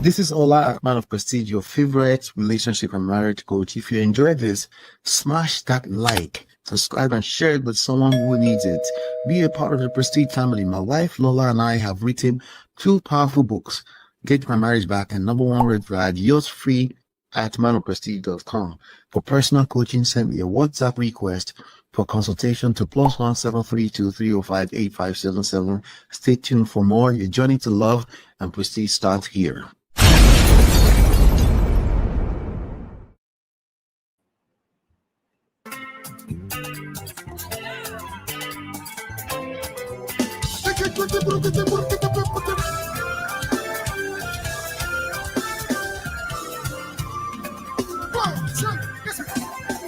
This is Ola, man of prestige, your favorite relationship and marriage coach. If you enjoy this, smash that like, subscribe, and share it with someone who needs it. Be a part of the Prestige family. My wife Lola and I have written 2 powerful books, Get My Marriage Back and Number One Red Flag. Yours free at manofprestige.com. For personal coaching, send me a WhatsApp request for consultation to +1 732 305 8577. Stay tuned for more. Your journey to love and prestige starts here.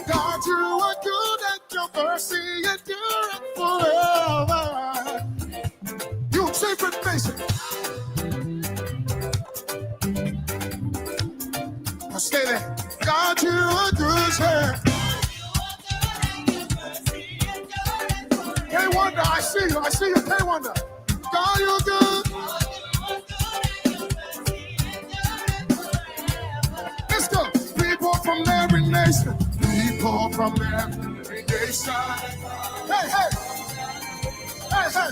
God, you are good and your mercy endureth forever. You sacred nation. Now stay there. God, you are good, yeah. K-Wonder, I see you, K-Wonder. God, you're good. Let's go. People from every nation. People from every nation. Hey, hey. Hey, hey.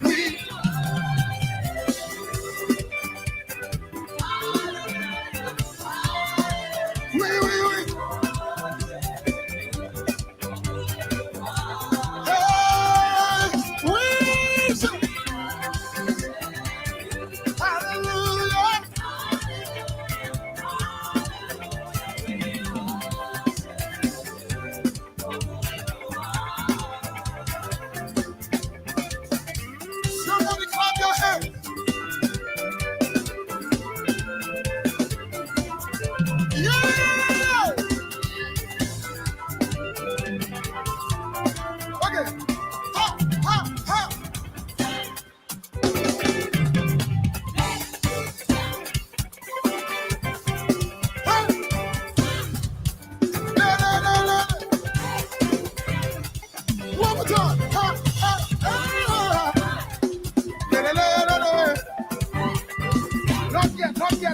We.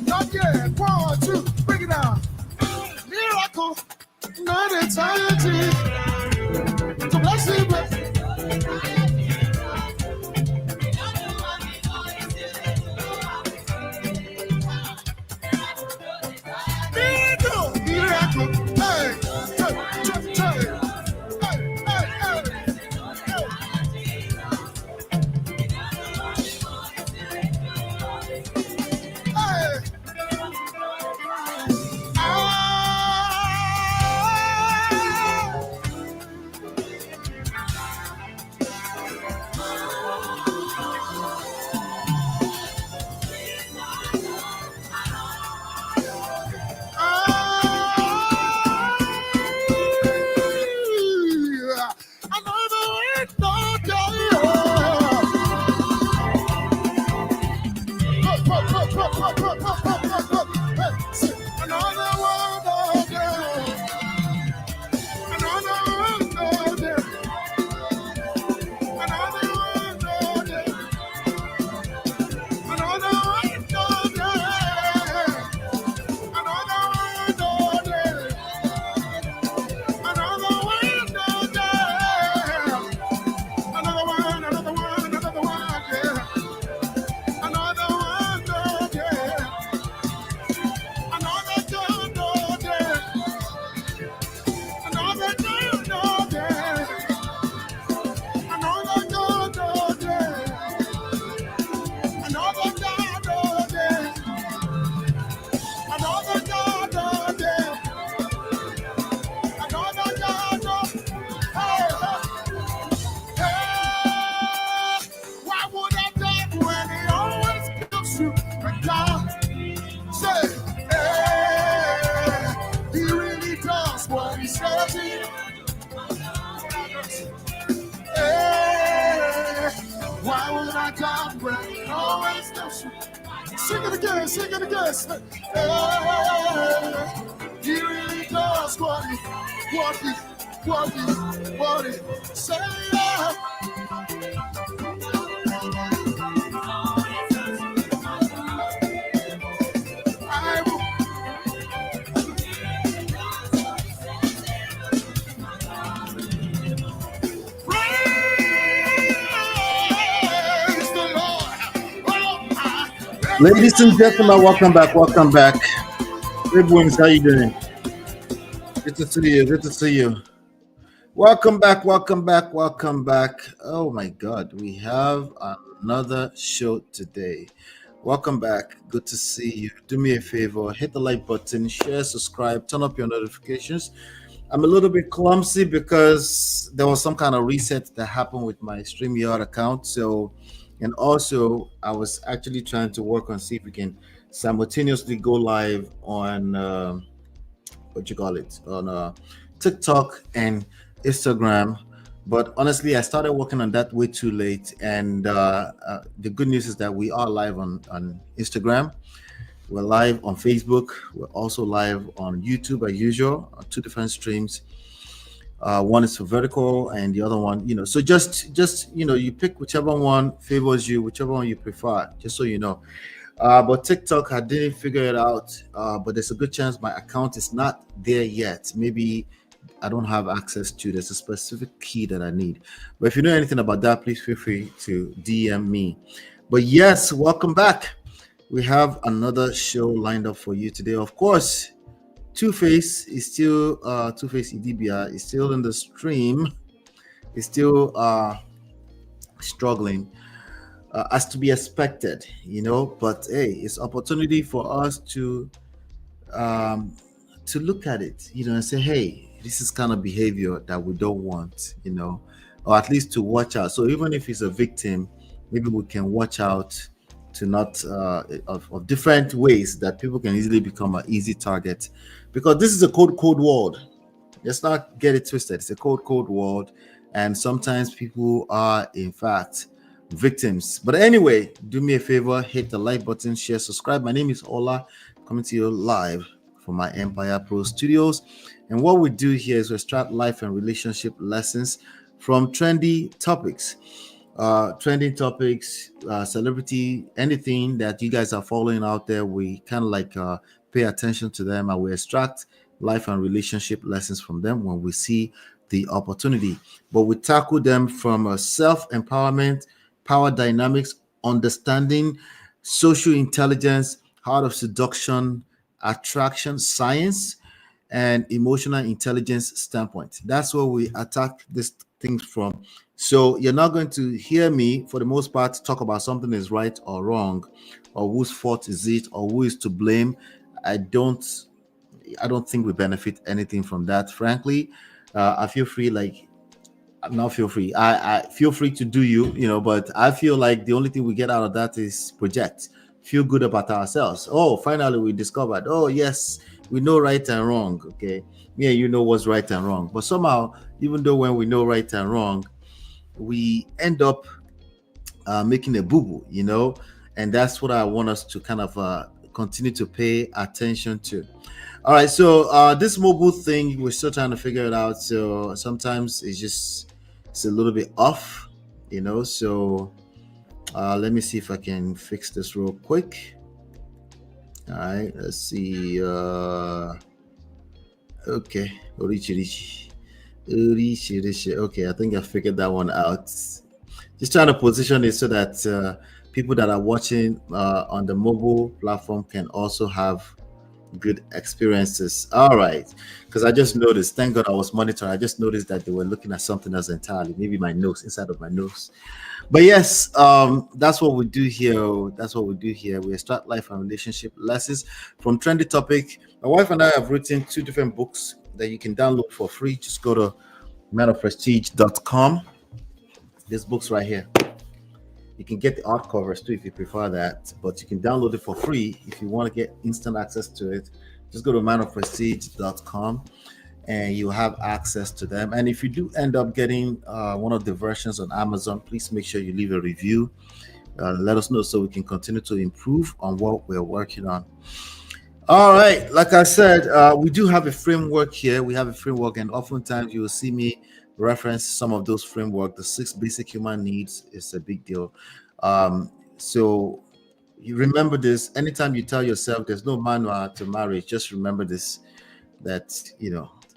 Not yet. 1, 2, bring it down. Miracle, not eternity. So bless you, bless. Miracle, hey, Sing it again. He really does what he say. Ladies and gentlemen, welcome back. Welcome back. Hey, boys, how you doing? Good to see you. Good to see you. Welcome back. Welcome back. Welcome back. Oh my God, we have another show today. Welcome back. Good to see you. Do me a favor, hit the like button, share, subscribe, turn up your notifications. I'm a little bit clumsy because there was some kind of reset that happened with my StreamYard account. So, and also I was actually trying to work on see if we can simultaneously go live on what you call it on TikTok and Instagram. But honestly, I started working on that way too late. And the good news is that we are live on Instagram. We're live on Facebook. We're also live on YouTube as usual on two different streams. One is for vertical, and the other one, So just you pick whichever one favors you, whichever one you prefer. Just so you know. But TikTok, I didn't figure it out. But there's a good chance my account is not there yet. Maybe I don't have access to. There's a specific key that I need. But if you know anything about that, please feel free to DM me. But yes, welcome back. We have another show lined up for you today. Of course, Two-Face is still Two-Face Idibia is still in the stream. Is still struggling. As to be expected, but hey, it's opportunity for us um, to look at it, and say, hey, this is kind of behavior that we don't want, or at least to watch out. So even if he's a victim, maybe we can watch out to not of different ways that people can easily become an easy target, because this is a cold world. Let's not get it twisted. It's a cold world, and sometimes people are in fact victims. But anyway, do me a favor, hit the like button, share, subscribe. My name is Ola, coming to you live from my Empire Pro Studios. And what we do here is we extract life and relationship lessons from trendy topics. Trending topics, celebrity, anything that you guys are following out there, we kind of like pay attention to them, and we extract life and relationship lessons from them when we see the opportunity. But we tackle them from a self-empowerment, power dynamics, understanding, social intelligence, art of seduction, attraction, science, and emotional intelligence standpoint. That's where we attack these things from. So you're not going to hear me, for the most part, talk about something is right or wrong, or whose fault is it, or who is to blame. I don't think we benefit anything from that. Frankly, I feel free, like not feel free. I feel free to do you, but I feel like the only thing we get out of that is project, feel good about ourselves. Oh, finally we discovered. Oh yes, we know right and wrong. Okay, yeah, you know what's right and wrong. But somehow, even though when we know right and wrong, we end up making a boo-boo, and that's what I want us to kind of continue to pay attention to. All right, so this mobile thing, we're still trying to figure it out. So sometimes it's a little bit off, So let me see if I can fix this real quick. All right, let's see. Okay, Orichi. Okay, I think I figured that one out. Just trying to position it so that people that are watching on the mobile platform can also have good experiences. All right, because I just noticed, thank God I was monitoring, I just noticed that they were looking at something else entirely, maybe my nose, inside of my nose. But yes, that's what we do here. That's what we do here. We extract life and relationship lessons from trendy topic. My wife and I have written 2 different books that you can download for free. Just go to manofprestige.com. This book's right here. You can get the art covers too if you prefer that, but you can download it for free if you want to get instant access to it. Just go to manofprestige.com and you have access to them. And if you do end up getting one of the versions on Amazon, please make sure you leave a review. Let us know so we can continue to improve on what we're working on. All right, like I said, we do have a framework here. We have a framework, and oftentimes you will see me reference some of those framework. The 6 basic human needs is a big deal. So you remember this. Anytime you tell yourself there's no manual to marriage, just remember this, that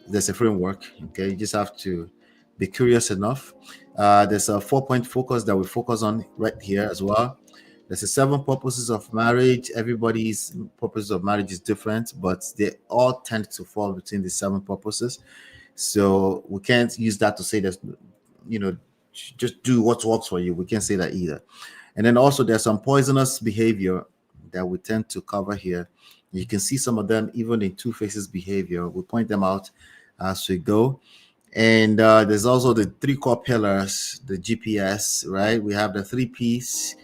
there's a framework. Okay, you just have to be curious enough. There's a 4-point focus that we focus on right here as well. There's the 7 purposes of marriage. Everybody's purpose of marriage is different, but they all tend to fall between the 7 purposes. So we can't use that to say that, you know, just do what works for you. We can't say that either. And then also there's some poisonous behavior that we tend to cover here. You can see some of them even in Two Faces behavior. We point them out as we go. And there's also the 3 core pillars, the GPS, right? We have the 3 Ps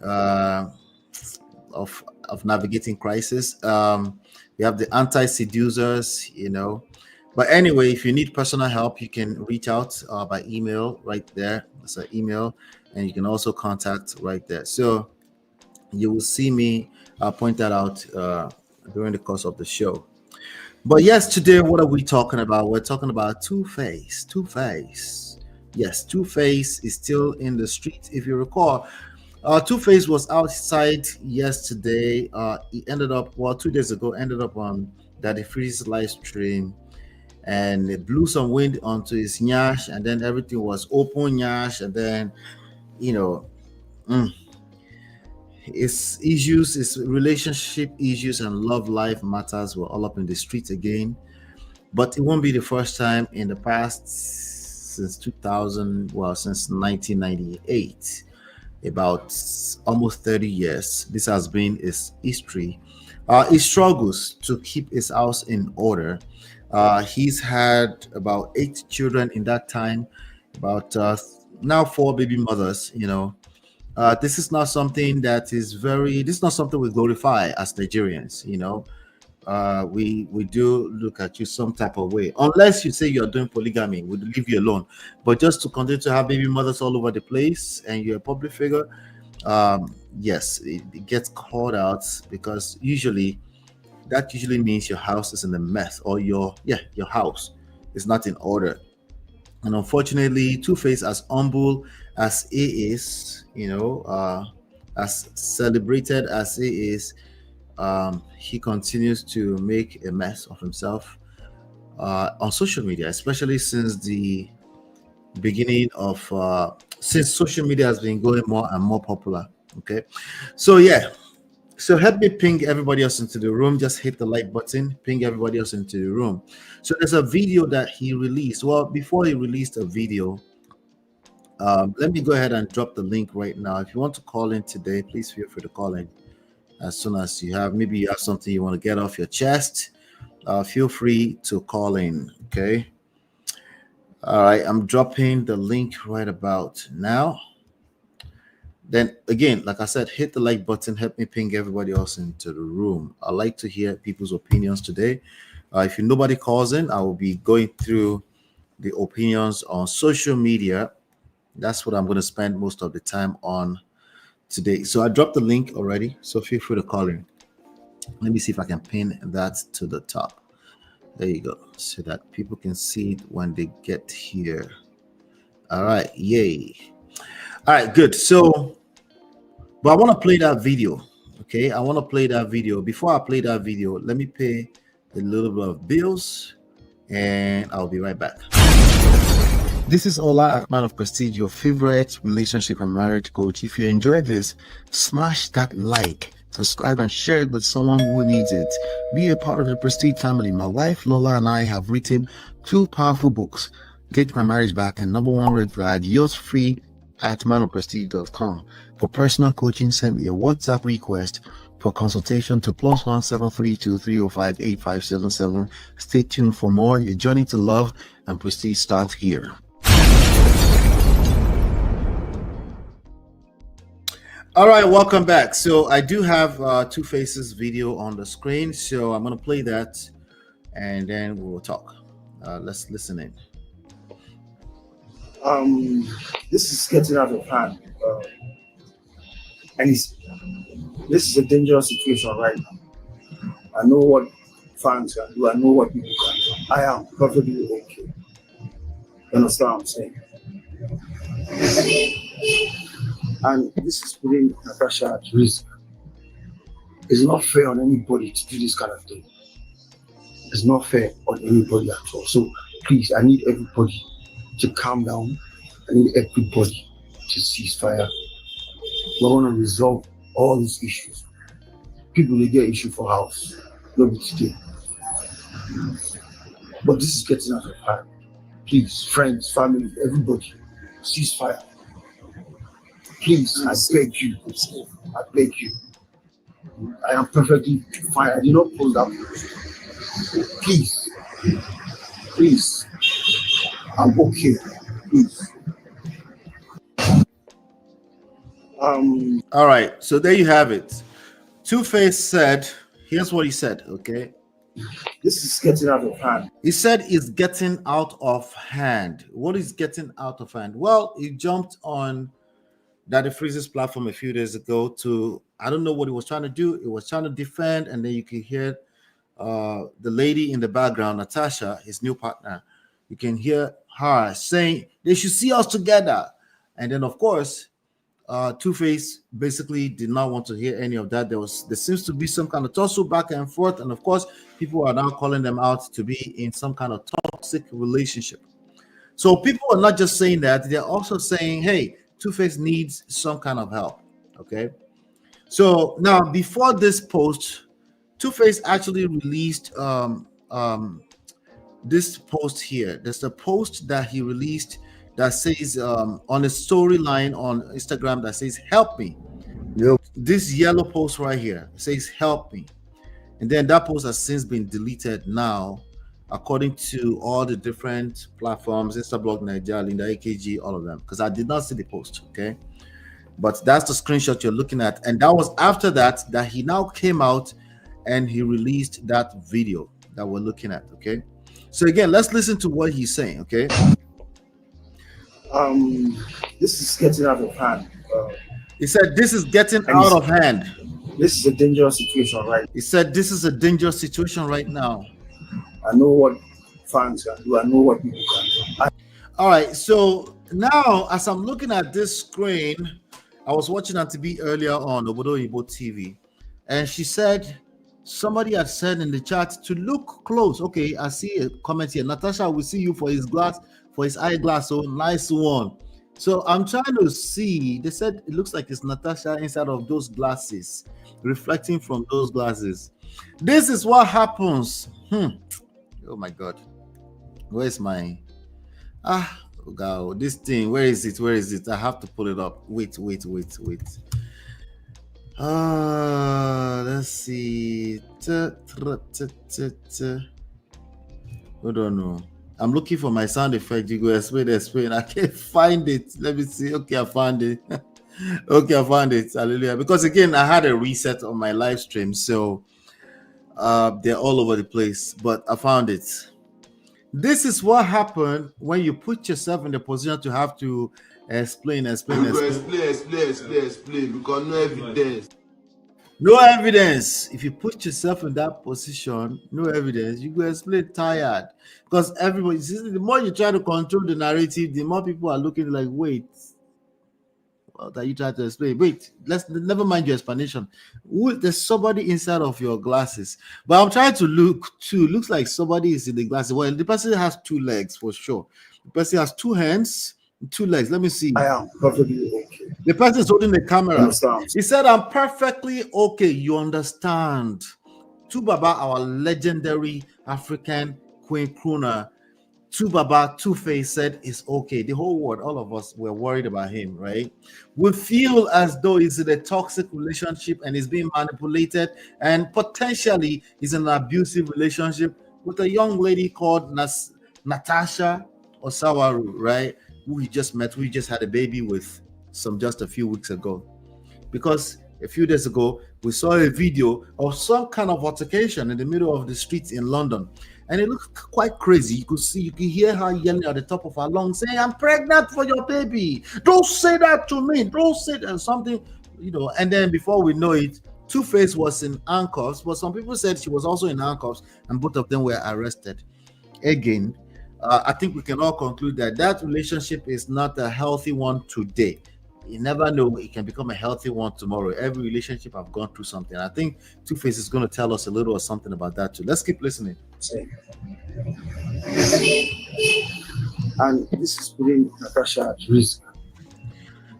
uh, of navigating crisis. We have the anti-seducers, But anyway, if you need personal help, you can reach out by email right there. It's an email, and you can also contact right there. So you will see me point that out during the course of the show. But yes, today, what are we talking about? We're talking about Two-Face. Two-Face. Yes, Two-Face is still in the street. If you recall, Two-Face was outside yesterday. He ended up, 2 days ago, ended up on Daddy Freeze's live stream, and it blew some wind onto his nyash, and then everything was open nyash, and then, his issues, his relationship issues and love life matters were all up in the streets again. But it won't be the first time in the past since 1998, about almost 30 years. This has been his history. He struggles to keep his house in order. He's had about 8 children in that time, about now 4 baby mothers. This is not something this is not something we glorify as Nigerians. We do look at you some type of way, unless you say you're doing polygamy, we'll leave you alone. But just to continue to have baby mothers all over the place and you're a public figure, yes, it gets called out, because that usually means your house is in a mess, or your house is not in order. And unfortunately, Two-Face, as humble as he is, as celebrated as he is, he continues to make a mess of himself on social media, especially since the beginning of since social media has been going more and more popular. Okay, so help me ping everybody else into the room. Just hit the like button, ping everybody else into the room. So there's a video that he released. Well, before he released a video, let me go ahead and drop the link right now. If you want to call in today, please feel free to call in as soon as you have something you want to get off your chest. Feel free to call in. Okay. All right. I'm dropping the link right about now. Then again, like I said, hit the like button. Help me ping everybody else into the room. I like to hear people's opinions today. If nobody calls in, I will be going through the opinions on social media. That's what I'm going to spend most of the time on today. So I dropped the link already, so feel free to call in. Let me see if I can pin that to the top. There you go, so that people can see it when they get here. All right, yay. All right, good. So, but I want to play that video. Okay, I want to play that video. Before I play that video, let me pay a little bit of bills, and I'll be right back. This is Ola, man of prestige, your favorite relationship and marriage coach. If you enjoy this, smash that like, subscribe, and share it with someone who needs it. Be a part of the Prestige family. My wife Lola and I have written 2 powerful books, Get My Marriage Back and Number 1 Red Flag. Yours free at manofprestige.com. For personal coaching, send me a WhatsApp request for consultation to +1 732 305 8577. Stay tuned for more. Your journey to love and prestige starts here. All right, welcome back. So I do have Two Faces video on the screen, so I'm going to play that and then we'll talk. Let's listen in. This is getting out of hand, and this is a dangerous situation right now. I know what fans can do. I know what people can do. I am perfectly okay. You understand what I'm saying? And this is putting Natasha at risk. It's not fair on anybody to do this kind of thing. It's not fair on anybody at all. So please, I need everybody to calm down. I need everybody to cease fire. We want to resolve all these issues. People they get issue for house, not today. But this is getting out of hand. Please, friends, family, everybody, ceasefire. Please, I beg you. I beg you. I am perfectly fine. I did not post that post. Please, please, I'm okay. Please. All right, so there you have it. Two-Face said, here's what he said, okay? This is getting out of hand. He said it's getting out of hand. What is getting out of hand? Well, he jumped on Daddy Freeze's platform a few days ago to, I don't know what he was trying to do. He was trying to defend, and then you can hear the lady in the background, Natasha, his new partner. You can hear her saying they should see us together. And then, of course, Two-Face basically did not want to hear any of that. There seems to be some kind of tussle back and forth, and of course, people are now calling them out to be in some kind of toxic relationship. So people are not just saying that; they're also saying, "Hey, Two-Face needs some kind of help." Okay. So now, before this post, Two-Face actually released this post here. There's a post that he released that says on a storyline on Instagram that says "Help me." Yep. This yellow post right here says "Help me," and then that post has since been deleted now, according to all the different platforms, Instablog, Nigeria, Linda, AKG, all of them. Because I did not see the post, okay? But that's the screenshot you're looking at, and that was after that he now came out and he released that video that we're looking at, okay? So again, let's listen to what he's saying, okay? This is getting out of hand. He said this is getting out of hand. This is a dangerous situation, right? He said this is a dangerous situation right now. I know what fans can do. I know what people can do. All right, so now as I'm looking at this screen, I was watching Auntie B earlier on Obodo Ibo TV, and she said somebody had said in the chat to look close. Okay, I see a comment here. Natasha, we see you for his eyeglass. Oh, nice one. So I'm trying to see. They said it looks like it's Natasha inside of those glasses, reflecting from those glasses. This is what happens. Oh my God. Where's my oh God, this thing? Where is it? I have to pull it up. Wait. Let's see. Hold on, no. I'm looking for my sound effect. You go explain. I can't find it. Let me see. Okay, I found it. Okay, I found it. Hallelujah. Because again, I had a reset on my live stream, so they're all over the place. But I found it. This is what happened when you put yourself in the position to have to explain. Explain, because no evidence. No evidence. If you put yourself in that position, no evidence, you go explain tired. Because everybody, the more you try to control the narrative, the more people are looking like, wait, what are you trying to explain? Wait, never mind your explanation. There's somebody inside of your glasses. But I'm trying to look too. Looks like somebody is in the glasses. Well, the person has two legs for sure. The person has two hands, two legs. Let me see. I am perfectly okay. The person is holding the camera. Understand. He said, I'm perfectly okay. You understand. 2BABA, our legendary African queen crooner, 2BABA, Two-Face said it's okay. The whole world, all of us were worried about him, right? We feel as though he's in a toxic relationship and he's being manipulated and potentially is in an abusive relationship with a young lady called Natasha Osawaru, right? Who he just met, who he just had a baby with just a few weeks ago. Because a few days ago, we saw a video of some kind of altercation in the middle of the streets in London. And it looked quite crazy. You could hear her yelling at the top of her lungs, saying, I'm pregnant for your baby. Don't say that to me. Don't say that. Something, and then before we know it, Two-Face was in handcuffs, but some people said she was also in handcuffs, and both of them were arrested. Again, I think we can all conclude that relationship is not a healthy one today. You never know, it can become a healthy one tomorrow. Every relationship I've gone through something. I think Two-Face is going to tell us a little or something about that too. Let's keep listening. And this is putting Natasha at risk.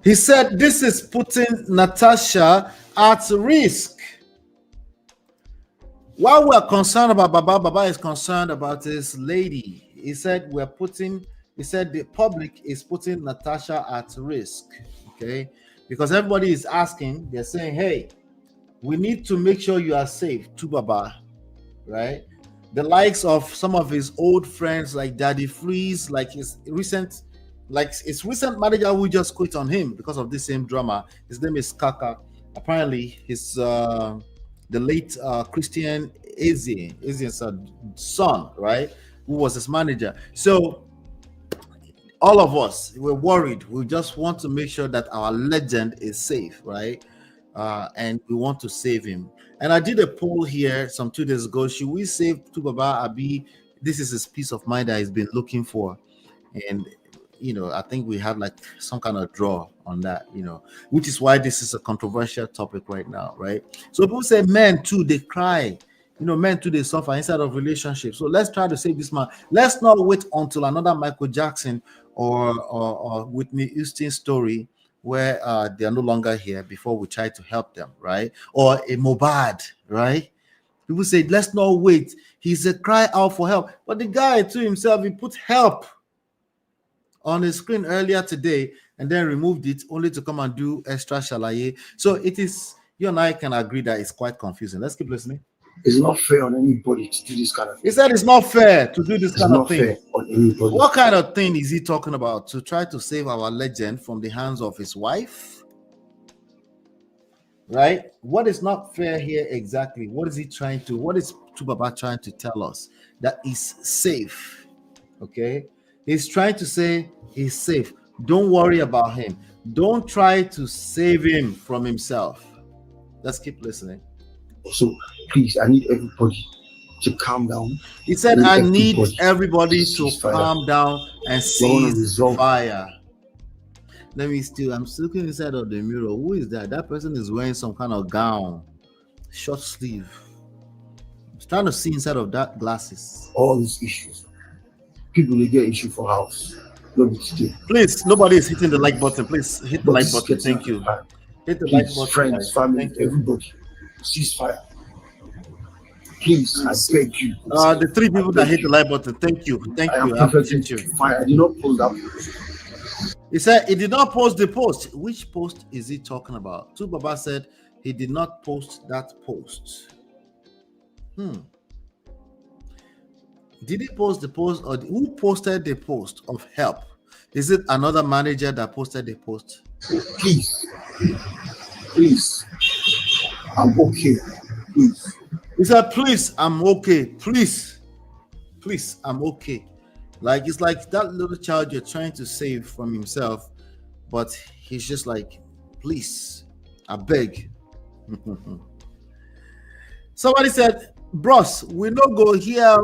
He said this is putting Natasha at risk. While we're concerned about Baba is concerned about his lady. He said the public is putting Natasha at risk. Okay, because everybody is asking, they're saying, hey, we need to make sure you are safe, 2BABA, right? The likes of some of his old friends like Daddy Freeze, like his recent manager who just quit on him because of this same drama. His name is Kaka. Apparently, his the late Christian Azian's son, right, who was his manager. So all of us, we're worried. We just want to make sure that our legend is safe, right? And we want to save him. And I did a poll here some 2 days ago. Should we save 2BABA Abi? This is his peace of mind that he's been looking for. And I think we have like some kind of draw on that, which is why this is a controversial topic right now, right? So people say men too, they cry. Men too, they suffer inside of relationships. So let's try to save this man. Let's not wait until another Michael Jackson or Whitney Houston story where they are no longer here before we try to help them, right? Or a Mohbad, right? People say, let's not wait. He's a cry out for help. But the guy to himself, he put help on his screen earlier today and then removed it only to come and do extra shalaye. So it is, you and I can agree that it's quite confusing. Let's keep listening. It's not fair on anybody to do this kind of thing. He said it's not fair to do this kind of thing. It's not fair on anybody. What kind of thing is he talking about? To try to save our legend from the hands of his wife? Right? What is not fair here exactly? What is 2BABA trying to tell us? That is safe. Okay? He's trying to say he's safe. Don't worry about him. Don't try to save him from himself. Let's keep listening. So please, I need everybody to calm down. He said, I need everybody to calm down and cease fire. I'm still looking inside of the mirror. Who is that? That person is wearing some kind of gown, short sleeve. I'm trying to see inside of that glasses. All these issues. People, they get issue for house. Please, nobody is hitting the like button. Please hit the like button. Thank you. Hit the like button. Friends, family, everybody. Ceasefire. Please, I beg you. The 3 people that hit the like button, thank you. Thank you. I appreciate you. I did not post that. He said he did not post the post. Which post is he talking about? 2BABA said he did not post that post. Did he post the post, or who posted the post of help? Is it another manager that posted the post? Please. I'm okay. Please. He said, please, I'm okay. Please, I'm okay. Like, it's like that little child you're trying to save from himself, but he's just like, please, I beg. Somebody said, bros, we no go here,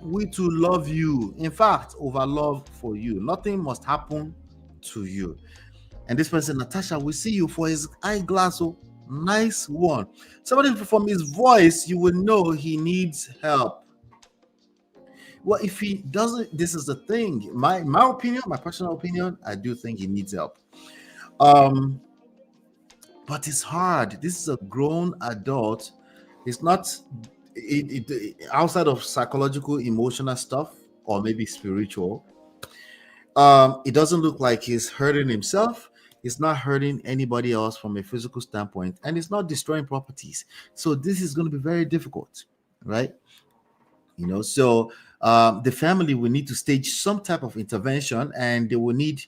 we to love you. In fact, over love for you. Nothing must happen to you. And this person, Natasha, we see you for his eyeglass. Nice one. Somebody, from his voice, you will know he needs help. Well, if he doesn't, this is the thing. My opinion, my personal opinion, I do think he needs help. But it's hard. This is a grown adult. It's not outside of psychological, emotional stuff, or maybe spiritual. It doesn't look like he's hurting himself. It's not hurting anybody else from a physical standpoint, and it's not destroying properties. So this is going to be very difficult, right? So the family will need to stage some type of intervention, and they will need,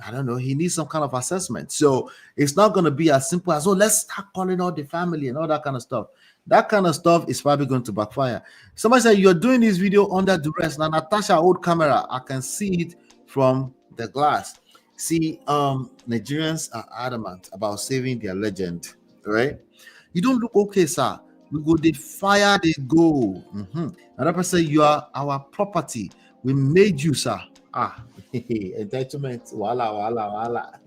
he needs some kind of assessment. So it's not going to be as simple as, let's start calling out the family and all that kind of stuff. That kind of stuff is probably going to backfire. Somebody said, you're doing this video under duress. Now, Natasha, old camera, I can see it from the glass. See, Nigerians are adamant about saving their legend, right? You don't look okay, sir. We go, they fire, they go. Another person, you are our property. We made you, sir. Entitlement. Wala.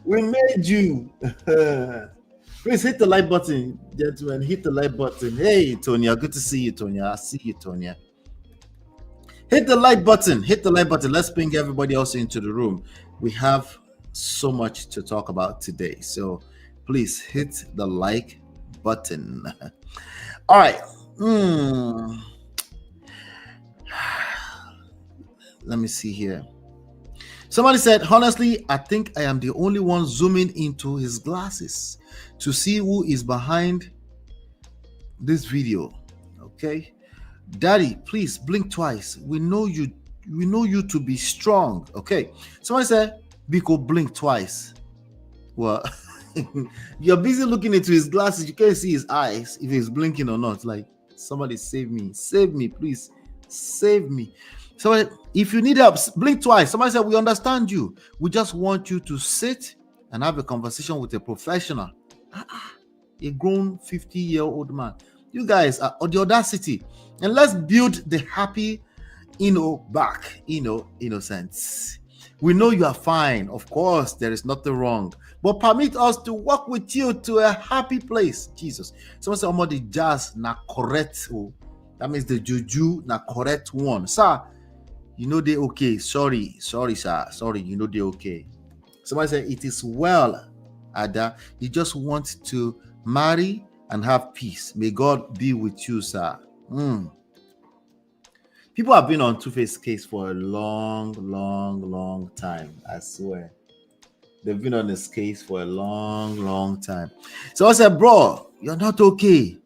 We made you. Please hit the like button, gentlemen. Hit the like button. Hey, Tonya. Good to see you, Tonya. I see you, Tonya. Hit the like button. Let's bring everybody else into the room. We have so much to talk about today. So please hit the like button. All right. Let me see here. Somebody said, honestly, I think I am the only one zooming into his glasses to see who is behind this video. Okay. Daddy, please blink twice. We know you to be strong. Okay. Somebody said, Biko, blink twice. Well, you're busy looking into his glasses. You can't see his eyes if he's blinking or not. Like, somebody save me, please save me. So if you need help, blink twice. Somebody said, we understand you. We just want you to sit and have a conversation with a professional. A grown 50-year-old man. You guys are on the audacity. And let's build the happy, back, innocence. We know you are fine. Of course, there is nothing wrong. But permit us to walk with you to a happy place. Jesus. Someone said, "Omo, the jazz na correct." Oh, that means the juju na correct one. Sir, you know they okay. Sorry, sir. Sorry, you know they okay. Somebody said, "It is well, Ada. You just want to marry and have peace. May God be with you, sir." People have been on Two-Face case for a long time. I swear. They've been on this case for a long time. So I said, bro, you're not okay.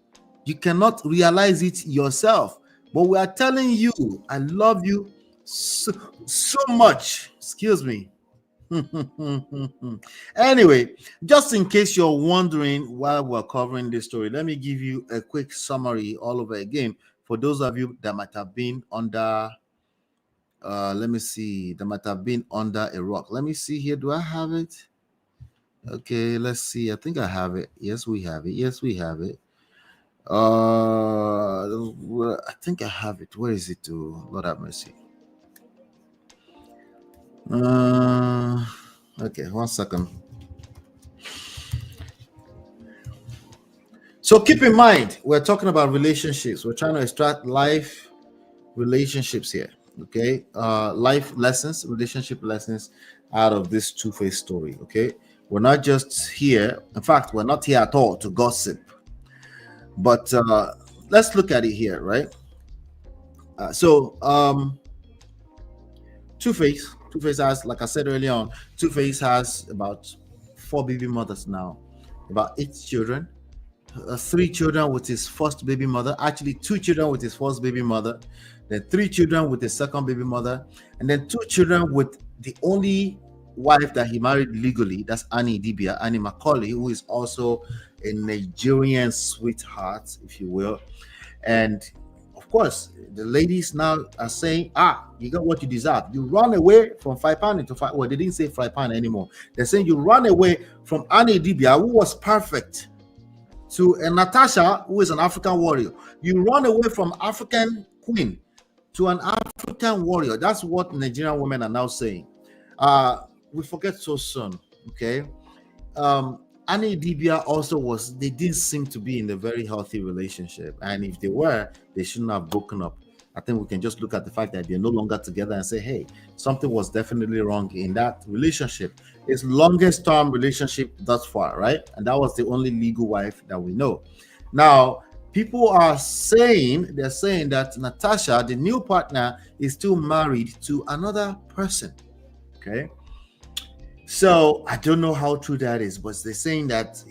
You cannot realize it yourself. But we are telling you, I love you so much. Excuse me. Anyway, just in case you're wondering while we're covering this story, let me give you a quick summary all over again for those of you that might have been under let me see, that might have been under a rock. Let me see here. Do I have it? Okay, let's see. I think I have it. Yes, we have it. I think I have it. Where is it? Lord have mercy. Okay, 1 second. So keep in mind, we're talking about relationships. We're trying to extract life relationships here. Okay, life lessons, relationship lessons out of this Two-Face story. Okay, we're not just here. In fact, we're not here at all to gossip. But let's look at it here, right? Two-Face has, like I said earlier on, Two-Face has about 4 baby mothers now, about 8 children. 3 children with his first baby mother, actually 2 children with his first baby mother, then 3 children with his second baby mother, and then 2 children with the only wife that he married legally, that's Annie Macaulay, who is also a Nigerian sweetheart, if you will. And of course, the ladies now are saying, you got what you deserve. You run away from fry pan into fry. Well, they didn't say fry pan anymore. They're saying you run away from Annie Dibia, who was perfect, to a Natasha, who is an African warrior. You run away from African queen to an African warrior. That's what Nigerian women are now saying. We forget so soon, okay? Annie Dibia also they didn't seem to be in a very healthy relationship. And if they were, they shouldn't have broken up. I think we can just look at the fact that they're no longer together and say, hey, something was definitely wrong in that relationship. It's longest term relationship thus far, right? And that was the only legal wife that we know. Now, people are saying, they're saying that Natasha, the new partner, is still married to another person, okay? So I don't know how true that is, but they're saying that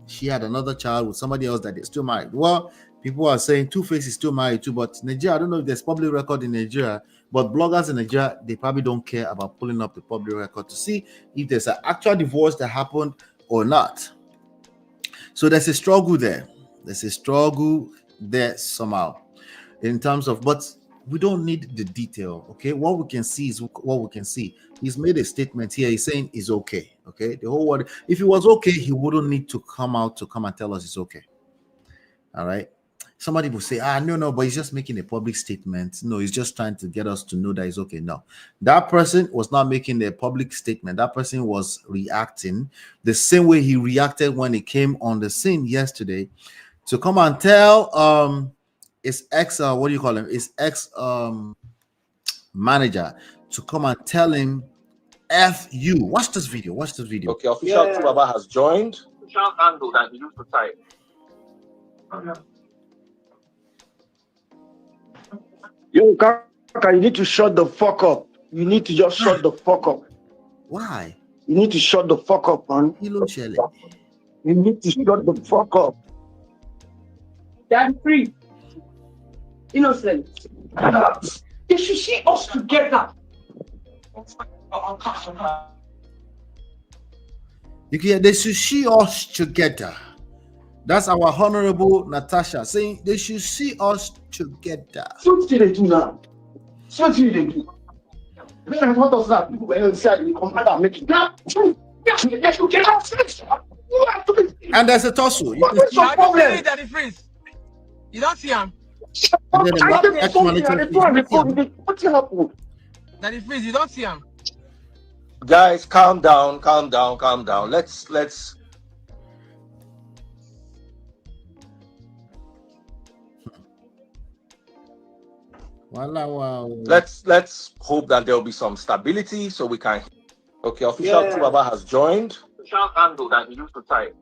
she had another child with somebody else that they're still married. Well, people are saying Two-Face is still married too, but Nigeria, I don't know if there's public record in Nigeria, but bloggers in Nigeria, they probably don't care about pulling up the public record to see if there's an actual divorce that happened or not. So there's a struggle there. There's a struggle there somehow in terms of, but we don't need the detail, okay? What we can see is what we can see. He's made a statement here. He's saying it's okay, okay? The whole world, if it was okay, he wouldn't need to come and tell us it's okay. All right? Somebody will say, no, but he's just making a public statement. No, he's just trying to get us to know that it's okay. No, that person was not making a public statement. That person was reacting the same way he reacted when he came on the scene yesterday to come and tell his ex, what do you call him? His ex manager to come and tell him F you. Watch this video. Watch this video. Okay, official 2BABA has joined. Official handle that he used to type. Yo, Kaka, you need to shut the fuck up. You need to just shut the fuck up. Why? You need to shut the fuck up, man. Hello, Shelly. You need to shut the fuck up. Daddy free. Innocent. They should see us together. You can, they should see us together. That's our honorable Natasha saying they should see us together. What did they do now? What did they do? Then what does that do? When you come back and make it now? And there's a tussle. You can What's see, your problem? Daddy freeze. You don't see him. and then the I last said something explanation and is they told me, nothing. what happened? Daddy freeze. You don't see him. Guys, calm down, calm down, calm down. Let's Wow. let's hope that there will be some stability so we can. Okay, official 2BABA has joined. Official handle that he used to type.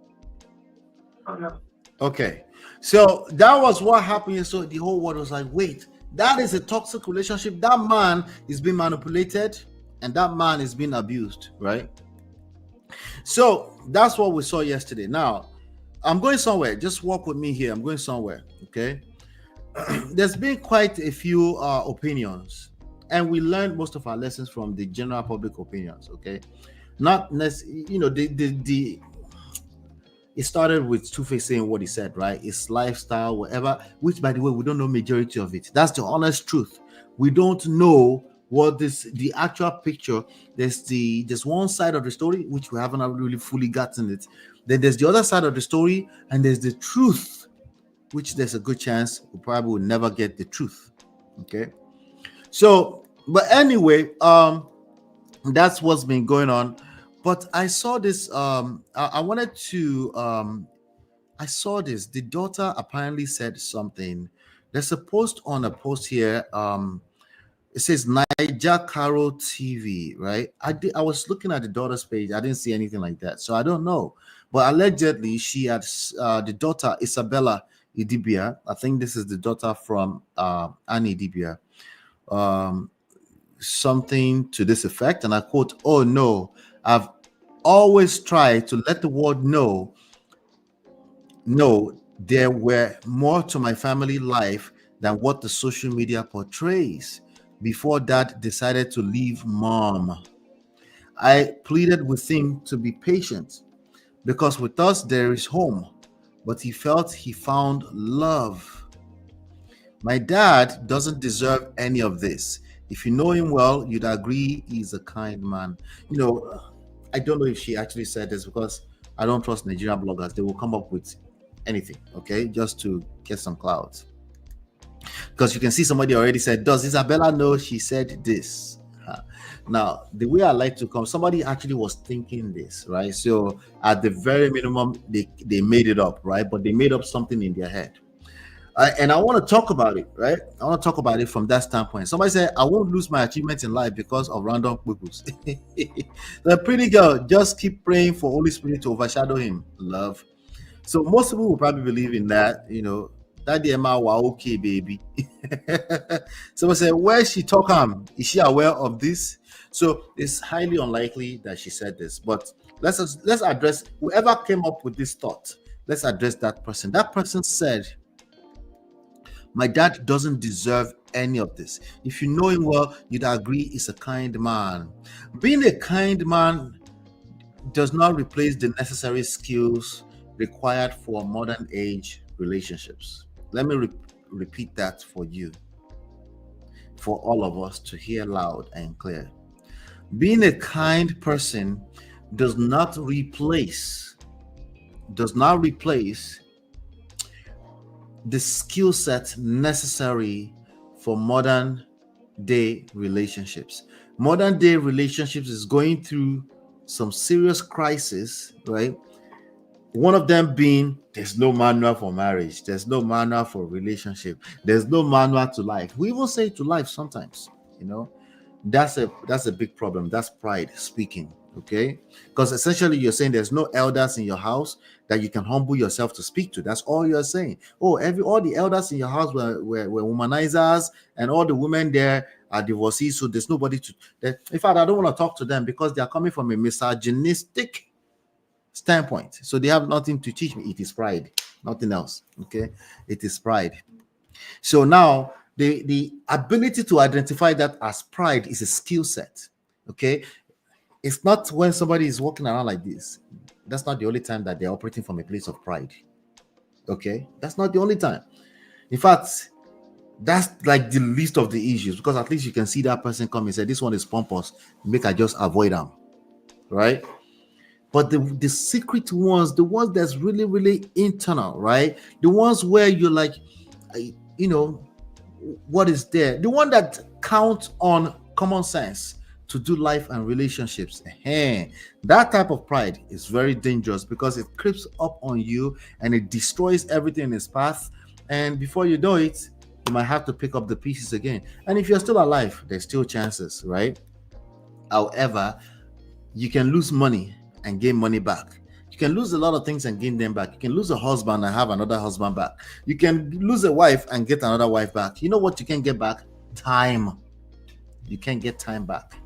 Okay, so that was what happened. So the whole world was like, wait, that is a toxic relationship. That man is being manipulated and that man is being abused, right? So that's what we saw yesterday. Now, I'm going somewhere. Just walk with me here. I'm going somewhere, okay? There's been quite a few opinions, and we learned most of our lessons from the general public opinions, okay? Not necessarily, you know, it started with Two-Face saying what he said, right? His lifestyle, whatever, which, by the way, we don't know majority of it. That's the honest truth. We don't know what the actual picture. There's one side of the story which we haven't really fully gotten it. Then there's the other side of the story, and there's the truth, which there's a good chance we probably will never get the truth. Okay. So, but anyway, that's what's been going on. But I saw this. I wanted to. I saw this. The daughter apparently said something. There's a post on a post here. It says Niger Carol TV, right? I was looking at the daughter's page. I didn't see anything like that, so I don't know. But allegedly, she had the daughter Isabella Idibia. I think this is the daughter from Annie Idibia. Something to this effect, and I quote, "Oh no, I've always tried to let the world know there were more to my family life than what the social media portrays. Before Dad decided to leave Mom, I pleaded with him to be patient because with us there is home, but he felt he found love. My dad doesn't deserve any of this. If you know him well, you'd agree he's a kind man." You know, I don't know if she actually said this because I don't trust Nigerian bloggers. They will come up with anything, okay, just to get some clouds. Because you can see somebody already said, "Does Isabella know she said this?" Now, the way I like to come, somebody actually was thinking this, right? So at the very minimum, they made it up, right? But they made up something in their head. And I want to talk about it, right? I want to talk about it from that standpoint. Somebody said, "I won't lose my achievements in life because of random purpose." The pretty girl, just keep praying for Holy Spirit to overshadow him. Love. So most people will probably believe in that, you know, that the Emma wa okay, baby. Someone said, "Where she talk is she aware of this?" So it's highly unlikely that she said this. But let's address whoever came up with this thought. Let's address that person. That person said, "My dad doesn't deserve any of this. If you know him well, you'd agree he's a kind man." Being a kind man does not replace the necessary skills required for modern age relationships. Let me repeat that for you, for all of us to hear loud and clear. Being a kind person does not replace the skill set necessary for modern day relationships. Modern day relationships is going through some serious crisis, right? One of them being there's no manual for marriage, there's no manual for relationship, there's no manual to life. We even say to life sometimes, you know. That's a big problem. That's pride speaking. Okay, because essentially you're saying there's no elders in your house that you can humble yourself to speak to. That's all you're saying. Oh, all the elders in your house were womanizers, and all the women there are divorcees, so there's nobody to in fact, I don't want to talk to them because they are coming from a misogynistic standpoint, so they have nothing to teach me. It is pride, nothing else. Okay, it is pride. So now the ability to identify that as pride is a skill set. Okay, it's not when somebody is walking around like this. That's not the only time that they're operating from a place of pride. Okay, that's not the only time. In fact, that's like the least of the issues, because at least you can see that person come and say, this one is pompous, make I just avoid them, right? But the secret ones, the ones that's really, really internal, right? The ones where you're like, you know, what is there? The one that counts on common sense to do life and relationships. That type of pride is very dangerous because it creeps up on you and it destroys everything in its path. And before you know it, you might have to pick up the pieces again. And if you're still alive, there's still chances, right? However, you can lose money and gain money back. You can lose a lot of things and gain them back. You can lose a husband and have another husband back. You can lose a wife and get another wife back. You know what you can get back? Time. You can get time back.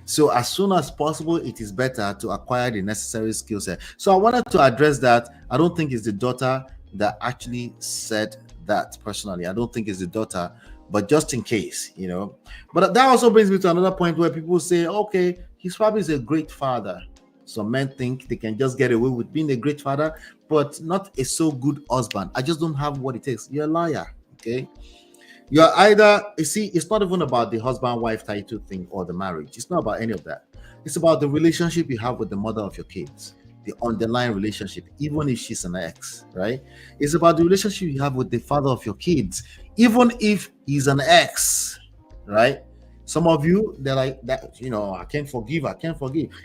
So as soon as possible, it is better to acquire the necessary skill set. So I wanted to address that. I don't think it's the daughter that actually said that personally. I don't think it's the daughter, but just in case, you know. But that also brings me to another point where people say, okay, he's probably a great father. Some men think they can just get away with being a great father, but not a so good husband. I just don't have what it takes. You're a liar, okay? You're either, you see, it's not even about the husband-wife title thing or the marriage. It's not about any of that. It's about the relationship you have with the mother of your kids, the underlying relationship, even if she's an ex, right? It's about the relationship you have with the father of your kids, even if he's an ex, right? Some of you, they're like that, you know, I can't forgive.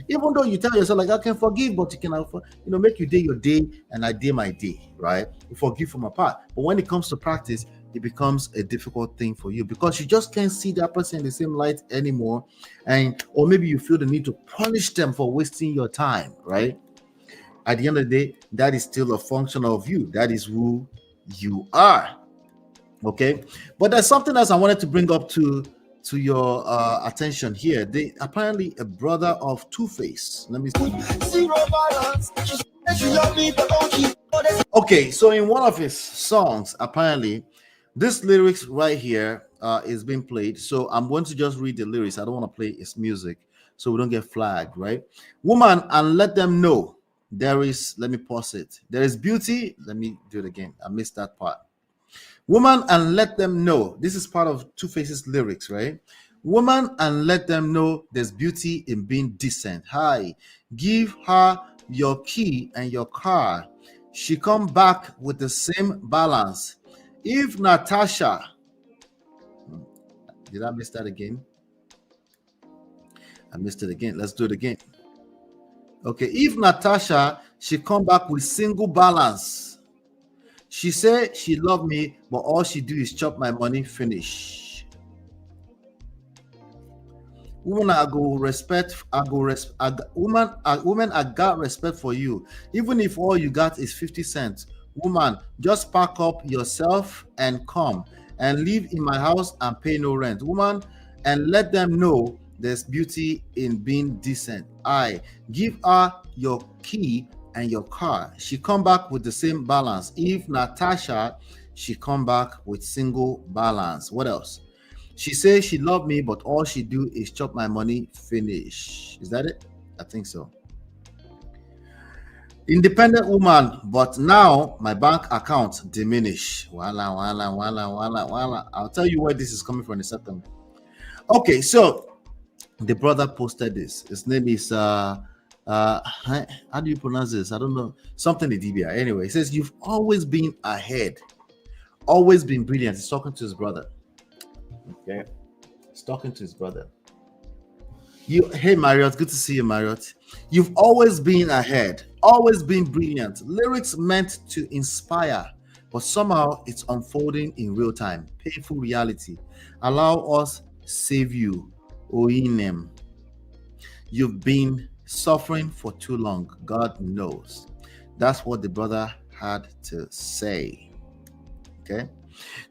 Even though you tell yourself like I can forgive, but you can, make you day your day and I day my day, right? You forgive from apart. But when it comes to practice, it becomes a difficult thing for you because you just can't see that person in the same light anymore. Or maybe you feel the need to punish them for wasting your time, right? At the end of the day, that is still a function of you. That is who you are. Okay. But there's something else I wanted to bring up to your attention here. They apparently a brother of Two-Face. Let me see. Okay, so in one of his songs, apparently, this lyrics right here is being played. So I'm going to just read the lyrics. I don't want to play his music so we don't get flagged, right? Woman, and let them know there is, let me pause it. There is beauty. Let me do it again. I missed that part. Woman, and let them know. This is part of Two-Face's lyrics, right? Woman, and let them know there's beauty in being decent. Hi, give her your key and your car. She come back with the same balance. If Natasha, did I miss that again? I missed it again. Let's do it again. Okay, if Natasha, she come back with single balance. She said she love me, but all she do is chop my money, finish. Woman, woman, I got respect for you. Even if all you got is 50 cents. Woman, just pack up yourself and come and live in my house and pay no rent. Woman, and let them know there's beauty in being decent. I give her your key and your car. She come back with the same balance. If Natasha, she come back with single balance. What else? She says she love me, but all she do is chop my money, finish. Is that it? I think so. Independent woman, but now my bank account diminish. Wala. I'll tell you where this is coming from in a second. Okay, so the brother posted this. His name is how do you pronounce this? I don't know. Something in DBI. Anyway, it says you've always been ahead, always been brilliant. He's talking to his brother. Okay, he's talking to his brother. Hey Marriott, good to see you, Marriott. You've always been ahead, always been brilliant. Lyrics meant to inspire, but somehow it's unfolding in real time. Painful reality. Allow us save you. Oinem. You've been suffering for too long. God knows. That's what the brother had to say. Okay.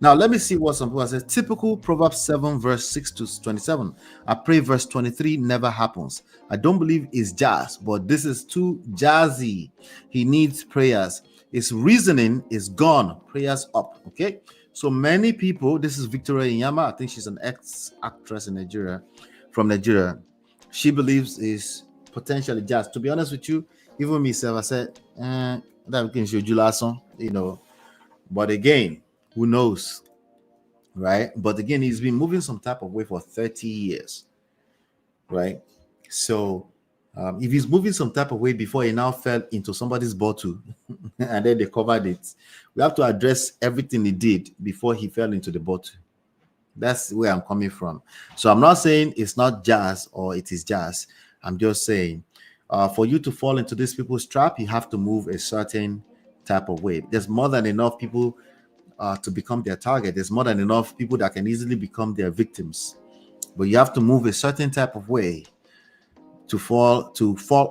Now let me see what some people say. Typical Proverbs 7 verse 6 to 27. I pray verse 23 never happens. I don't believe it's jazz, but this is too jazzy. He needs prayers. His reasoning is gone. Prayers up. Okay. So many people, this is Victoria Inyama. I think she's an ex-actress in Nigeria, from Nigeria. She believes is potentially jazz. To be honest with you, even myself, I said, that we can show you last song, you know. But again, who knows, right? But again, he's been moving some type of way for 30 years, right? So if he's moving some type of way before he now fell into somebody's bottle and then they covered it, we have to address everything he did before he fell into the bottle. That's where I'm coming from. So I'm not saying it's not jazz or it is jazz. I'm just saying for you to fall into these people's trap, you have to move a certain type of way. There's more than enough people to become their target. There's more than enough people that can easily become their victims. But you have to move a certain type of way to fall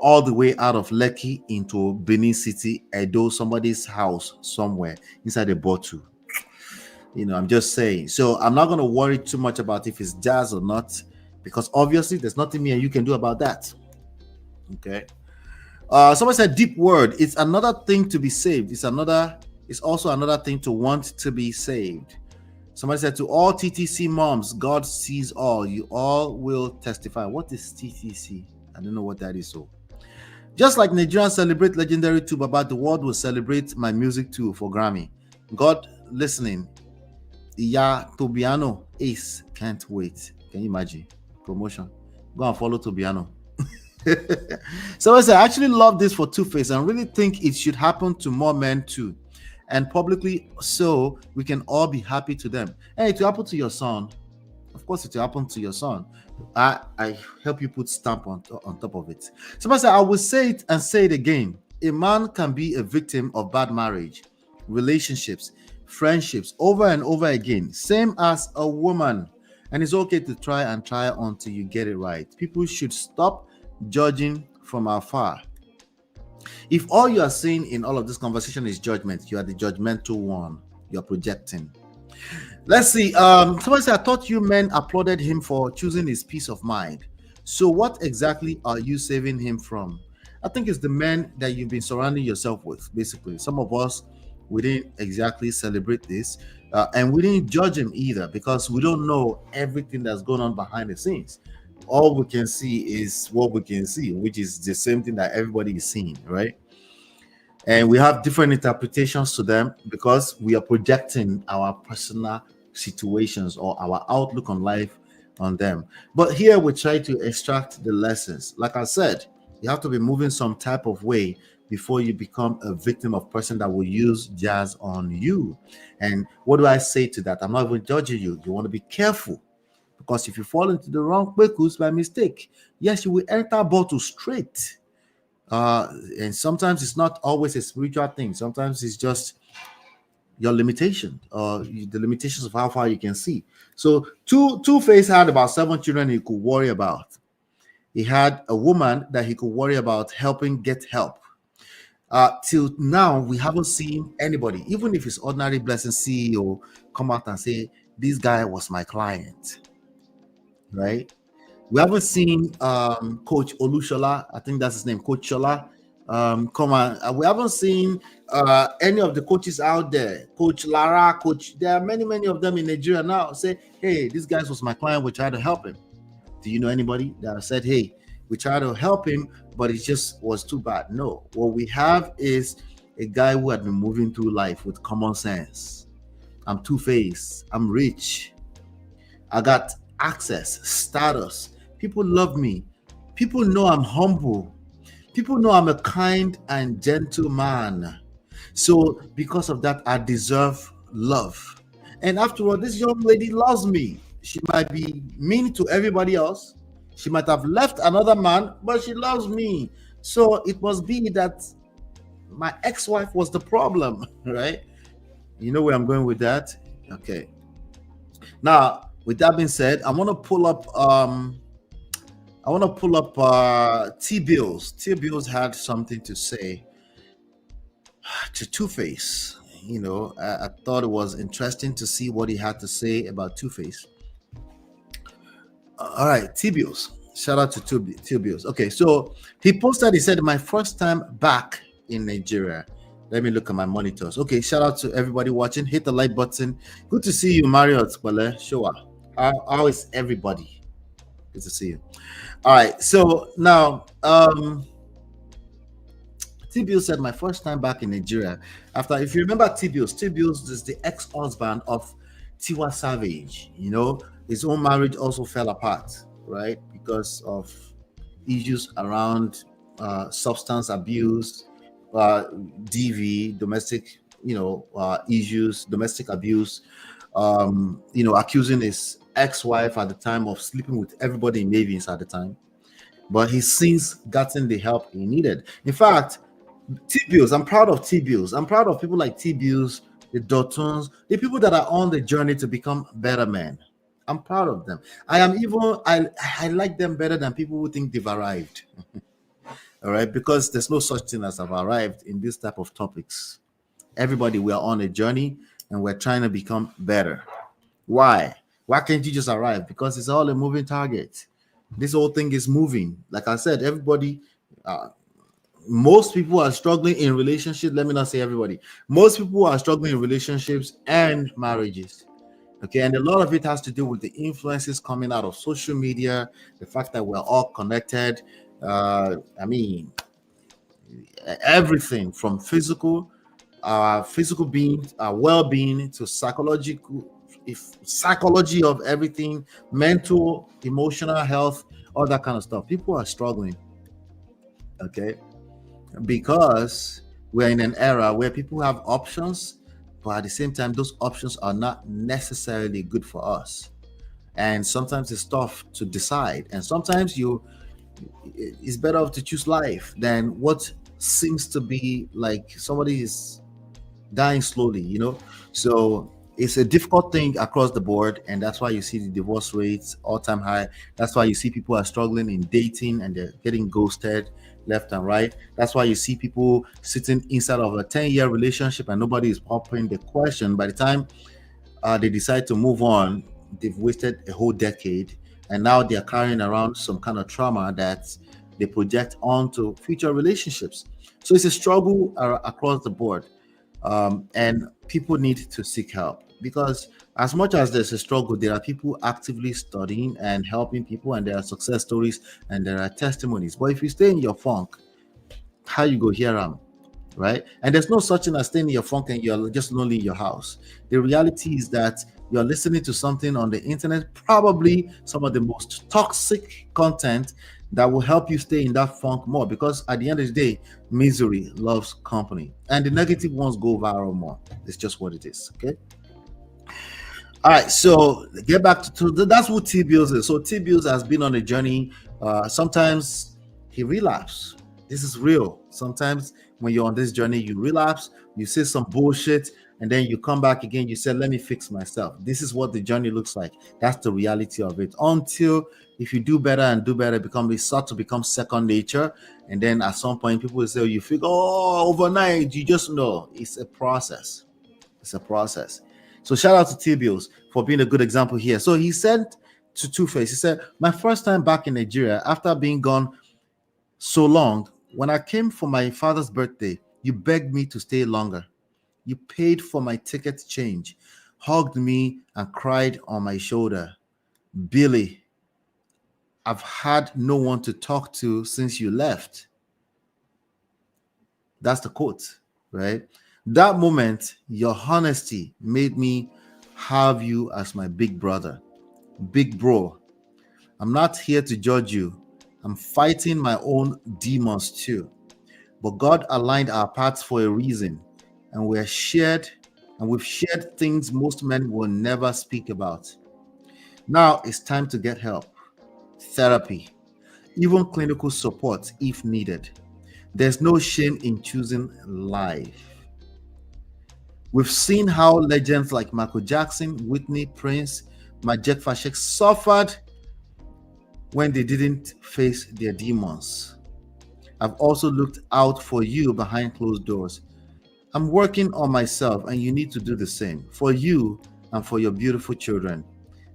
all the way out of Lekki into Benin City, Edo, somebody's house somewhere inside a bottle. You know, I'm just saying. So I'm not going to worry too much about if it's jazz or not, because obviously there's nothing me and you can do about that. Okay. Someone said deep word. It's another thing to be saved. It's also another thing to want to be saved. Somebody said to all TTC moms, God sees all. You all will testify. What is TTC? I don't know what that is. So just like Nigerians celebrate legendary 2BABA, the world will celebrate my music too for Grammy. God listening. Yeah, Tobiano Ace. Can't wait. Can you imagine? Promotion. Go and follow Tobiano. So I actually love this for Two-Face and really think it should happen to more men too, and publicly, so we can all be happy to them. Hey, it will happen to your son. Of course, it will happen to your son. I help you put stamp on top of it. Somebody said, I will say it and say it again. A man can be a victim of bad marriage, relationships, friendships over and over again, same as a woman. And it's okay to try until you get it right. People should stop judging from afar. If all you are seeing in all of this conversation is judgment, you are the judgmental one. You're projecting. Let's see. Somebody said, I thought you men applauded him for choosing his peace of mind. So what exactly are you saving him from? I think it's the men that you've been surrounding yourself with, basically. Some of us, we didn't exactly celebrate this. And we didn't judge him either, because we don't know everything that's going on behind the scenes. All we can see is what we can see, which is the same thing that everybody is seeing, right? And we have different interpretations to them because we are projecting our personal situations or our outlook on life on them. But here we try to extract the lessons. Like I said, you have to be moving some type of way before you become a victim of person that will use jazz on you. And what do I say to that? I'm not even judging you. You want to be careful, because if you fall into the wrong kwekus by mistake, yes, you will enter bottle straight. And sometimes it's not always a spiritual thing. Sometimes it's just your limitation, or the limitations of how far you can see. So Two-Face had about 7 children he could worry about. He had a woman that he could worry about helping get help. Till now, we haven't seen anybody, even if it's ordinary blessing CEO, come out and say, this guy was my client. Right? We haven't seen Coach Olushola, I think that's his name, Coach Shola, come on. We haven't seen any of the coaches out there, Coach Lara, there are many of them in Nigeria now, say, hey, this guy was my client, we tried to help him. Do you know anybody that said, hey, we tried to help him, but it just was too bad? No. What we have is a guy who had been moving through life with common sense. I'm Two-Face, I'm rich, I got access, status. People love me. People know I'm humble. People know I'm a kind and gentle man. So because of that, I deserve love. And after all, this young lady loves me. She might be mean to everybody else. She might have left another man, but she loves me. So it must be that my ex-wife was the problem, right? You know where I'm going with that? Okay. Now, with that being said, I want to pull up I want to pull up T Bills. T Bills had something to say to Two Face. I thought it was interesting to see what he had to say about Two Face. All right, T Bills. Shout out to T Bills. Okay, so he posted. He said, "My first time back in Nigeria." Let me look at my monitors. Okay, shout out to everybody watching. Hit the like button. Good to see you, Mario Spale. Showa. How is everybody? Good to see you. All right, so now T-Bills said, "My first time back in Nigeria." After, if you remember T-Bills is the ex-husband of Tiwa Savage. His own marriage also fell apart, right? Because of issues around substance abuse, DV, domestic, issues, domestic abuse, accusing his ex-wife at the time of sleeping with everybody in Mavis at the time. But he's since gotten the help he needed. In fact, T-Bills, I'm proud of T-Bills. I'm proud of people like T-Bills, the Dotuns, the people that are on the journey to become better men. I'm proud of them. I like them better than people who think they've arrived. All right, because there's no such thing as I've arrived in this type of topics. Everybody, we are on a journey and we're trying to become better. Why? Why can't you just arrive? Because it's all a moving target. This whole thing is moving. Like I said, everybody, most people are struggling in relationships. Let me not say everybody. Most people are struggling in relationships and marriages. Okay, and a lot of it has to do with the influences coming out of social media, the fact that we're all connected. Everything from physical being, well-being, to psychology of everything, mental, emotional health, all that kind of stuff. People are struggling. Okay, because we're in an era where people have options, but at the same time, those options are not necessarily good for us. And sometimes it's tough to decide. And sometimes it's better off to choose life than what seems to be like somebody is dying slowly. So it's a difficult thing across the board, and that's why you see the divorce rates all-time high. That's why you see people are struggling in dating and they're getting ghosted left and right. That's why you see people sitting inside of a 10-year relationship and nobody is popping the question. By the time they decide to move on, they've wasted a whole decade, and now they're carrying around some kind of trauma that they project onto future relationships. So it's a struggle across the board, and people need to seek help, because as much as there's a struggle, there are people actively studying and helping people, and there are success stories and there are testimonies. But if you stay in your funk, how you go hear them? Right? And there's no such thing as staying in your funk and you're just lonely in your house. The reality is that you're listening to something on the internet, probably some of the most toxic content that will help you stay in that funk more, because at the end of the day, misery loves company, and the negative ones go viral more. It's just what it is. Okay. All right, so get back to that's what T-Bills is. So T-Bills has been on a journey. Sometimes he relapses. This is real. Sometimes when you're on this journey, you relapse, you say some bullshit, and then you come back again. You say, "Let me fix myself." This is what the journey looks like. That's the reality of it. Until if you do better and do better, it starts to become second nature. And then at some point, people will say, "You figure, overnight." You just know it's a process. It's a process. So shout out to T-Bills for being a good example here. So he said to Two-Face, he said, "My first time back in Nigeria after being gone so long, when I came for my father's birthday, you begged me to stay longer. You paid for my ticket change, hugged me, and cried on my shoulder. Billy, I've had no one to talk to since you left." That's the quote, right? That moment, your honesty made me have you as my big brother, big bro. I'm not here to judge you. I'm fighting my own demons too. But God aligned our paths for a reason, and we've shared things most men will never speak about. Now it's time to get help, therapy, even clinical support if needed. There's no shame in choosing life. We've seen how legends like Michael Jackson, Whitney, Prince, Majek Fashek suffered when they didn't face their demons. I've also looked out for you behind closed doors. I'm working on myself, and you need to do the same for you and for your beautiful children.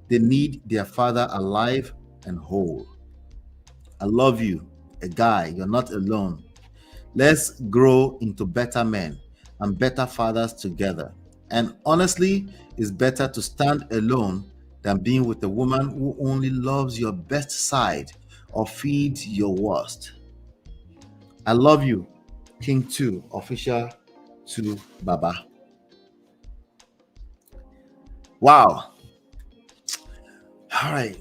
They need their father alive and whole. I love you, a guy. You're not alone. Let's grow into better men and better fathers together. And honestly, it's better to stand alone than being with a woman who only loves your best side or feeds your worst. I love you, King 2, official to Baba. Wow. All right.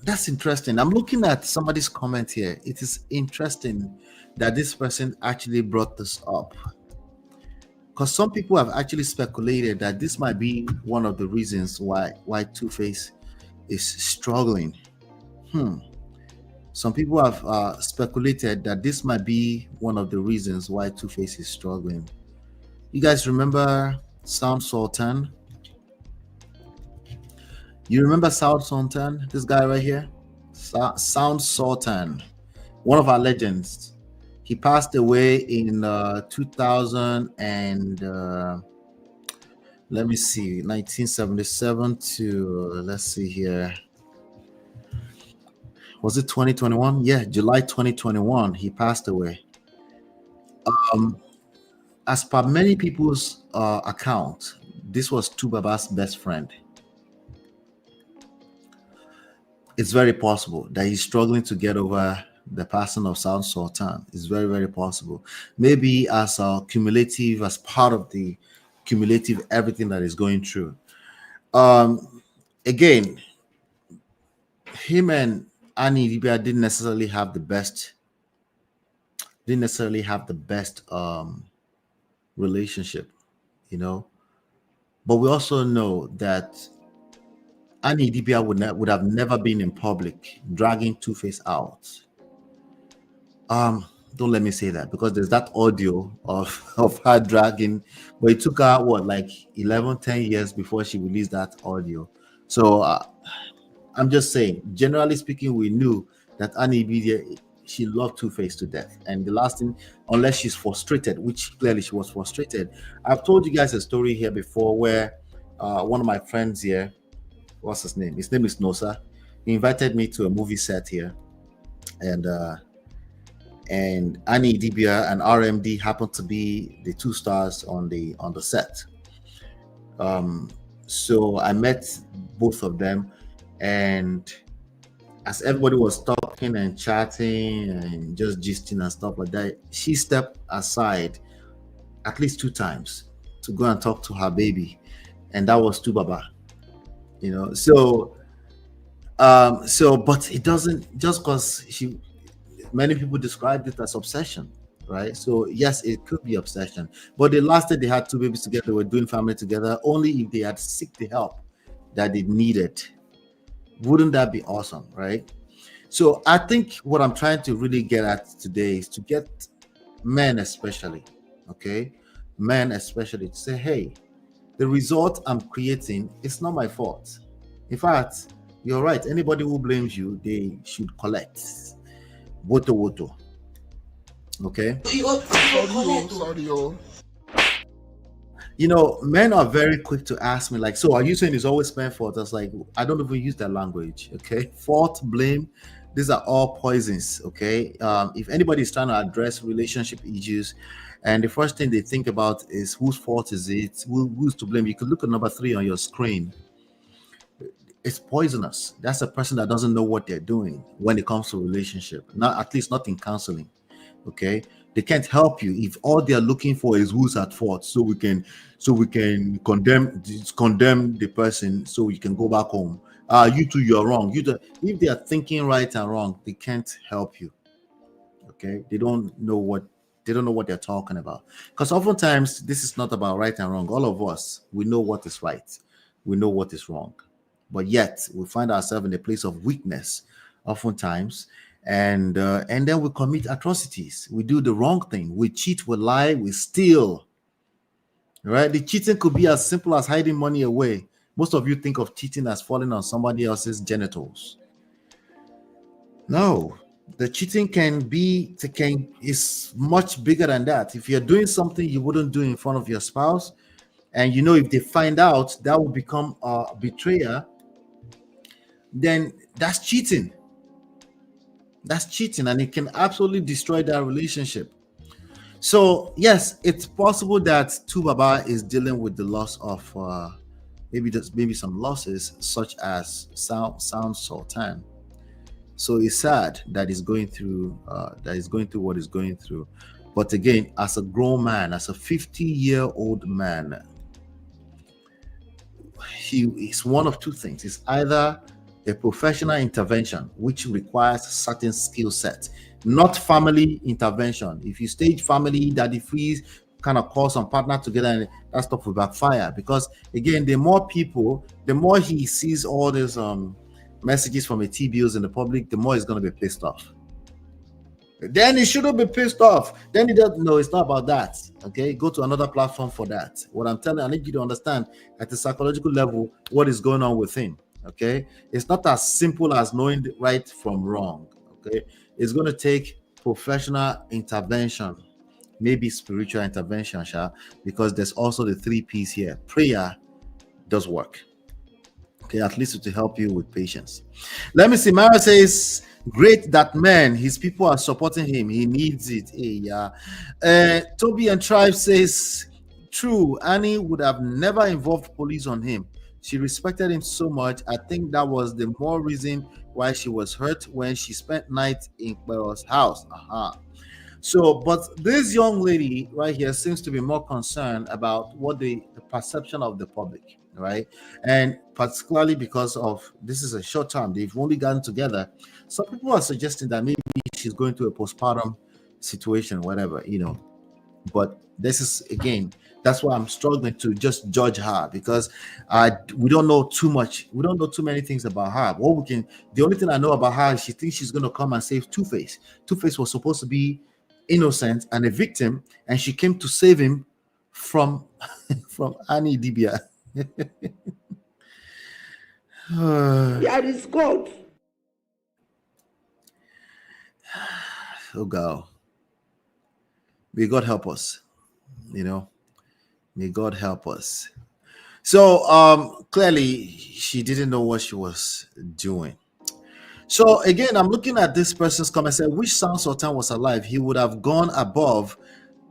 That's interesting. I'm looking at somebody's comment here. It is interesting that this person actually brought this up, because some people have actually speculated that this might be one of the reasons why Two-Face is struggling. Some people have speculated that this might be one of the reasons why Two-Face is struggling. You guys remember Sound Sultan? You remember Sound Sultan? This guy right here? Sound Sultan, one of our legends. He passed away in 2000 and let me see, 1977 to let's see here. Was it 2021? Yeah, July 2021. He passed away. As per many people's account, this was 2BABA's best friend. It's very possible that he's struggling to get over the passing of Sound Sultan. It's very, very possible. Maybe as a cumulative, as part of the cumulative everything that is going through. Again, him and Annie Dibia didn't necessarily have the best relationship, you know. But we also know that Annie Dibia would have never been in public dragging Two-Face out. Don't let me say that, because there's that audio of her dragging, but it took her what, like 10 years before she released that audio. So I'm just saying, generally speaking, we knew that Annie Dibia, she loved Two-Face to death, and the last thing, unless she's frustrated, which clearly she was frustrated. I've told you guys a story here before where one of my friends here, what's his name? His name is Nosa. He invited me to a movie set here, and Annie Dibia and RMD happened to be the two stars on the set. So I met both of them, and as everybody was talking and chatting and just gisting and stuff like that, she stepped aside at least 2 times to go and talk to her baby, and that was 2BABA. You know, so but it doesn't, just because many people described it as obsession, right? So yes, it could be obsession, but they had 2 babies together, they were doing family together, only if they had seek the help that they needed. Wouldn't that be awesome, right? So I think what I'm trying to really get at today is to get men especially, okay, men especially, to say, hey, the result I'm creating, it's not my fault. In fact, you're right. Anybody who blames you, they should collect. Woto. Okay? You know, men are very quick to ask me, like, so are you saying it's always men's fault? I was like, I don't even use that language, okay? Fault, blame, these are all poisons, okay? If anybody is trying to address relationship issues, and the first thing they think about is whose fault is it, who's to blame, you could look at number 3 on your screen. It's poisonous. That's a person that doesn't know what they're doing when it comes to relationship, not, at least not in counseling, okay? They can't help you if all they are looking for is who's at fault, so we can condemn the person, so we can go back home. You two, you're wrong. If they are thinking right and wrong, they can't help you. Okay, they don't know what they're talking about, because oftentimes this is not about right and wrong. All of us, we know what is right, we know what is wrong, but yet we find ourselves in a place of weakness oftentimes, and then we commit atrocities. We do the wrong thing. We cheat, we lie, we steal. Right? The cheating could be as simple as hiding money away. Most of you think of cheating as falling on somebody else's genitals. No, the cheating is much bigger than that. If you're doing something you wouldn't do in front of your spouse, and if they find out, that will become a betrayal, then that's cheating. That's cheating, and it can absolutely destroy that relationship. So yes, it's possible that 2BABA is dealing with the loss of maybe some losses such as sound sultan. So it's sad that he's going through what he's going through. But again, as a grown man, as a 50-year-old man, he is one of two things. It's either a professional intervention, which requires certain skill set, not family intervention. If you stage family, daddy freeze, kind of call some partner together, and that stuff will backfire. Because again, the more people, the more he sees all these messages from a TBOs in the public, the more he's going to be pissed off. Then he shouldn't be pissed off. Then he doesn't know. It's not about that. Okay, go to another platform for that. What I'm telling, I need you to understand at the psychological level what is going on with him. Okay, it's not as simple as knowing right from wrong. Okay, it's going to take professional intervention, maybe spiritual intervention, because there's also the 3 P's here. Prayer does work. Okay, at least to help you with patience. Let me see. Mara says, great that man, his people are supporting him. He needs it. Hey, yeah. Toby and Tribe says, true. Annie would have never involved police on him. She respected him so much. I think that was the more reason why she was hurt when she spent night in Quero's house. So, but this young lady right here seems to be more concerned about what the perception of the public, right? And particularly because of this is a short term, they've only gotten together. Some people are suggesting that maybe she's going through a postpartum situation, whatever, But this is, again, that's why I'm struggling to just judge her, because we don't know too much. We don't know too many things about her. The only thing I know about her is she thinks she's going to come and save Two-Face. Two-Face was supposed to be innocent and a victim, and she came to save him from Annie Dibia. That is God. Oh God. May God help us. May God help us. So clearly she didn't know what she was doing. So again, I'm looking at this person's comment. Said, wish Sound Sultan was alive. He would have gone above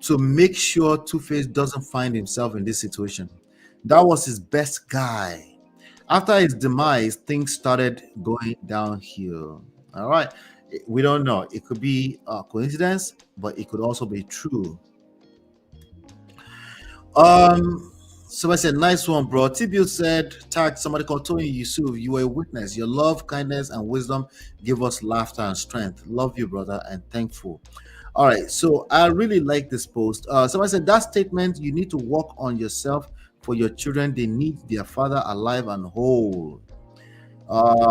to make sure Two-Face doesn't find himself in this situation. That was his best guy. After his demise, things started going downhill. All right. We don't know. It could be a coincidence, but it could also be true. So I said, nice one, bro. TBU said, tag somebody called Tony Yusuf. You were a witness. Your love, kindness, and wisdom give us laughter and strength. Love you, brother, and thankful. All right. So I really like this post. Somebody said, that statement, you need to work on yourself for your children. They need their father alive and whole.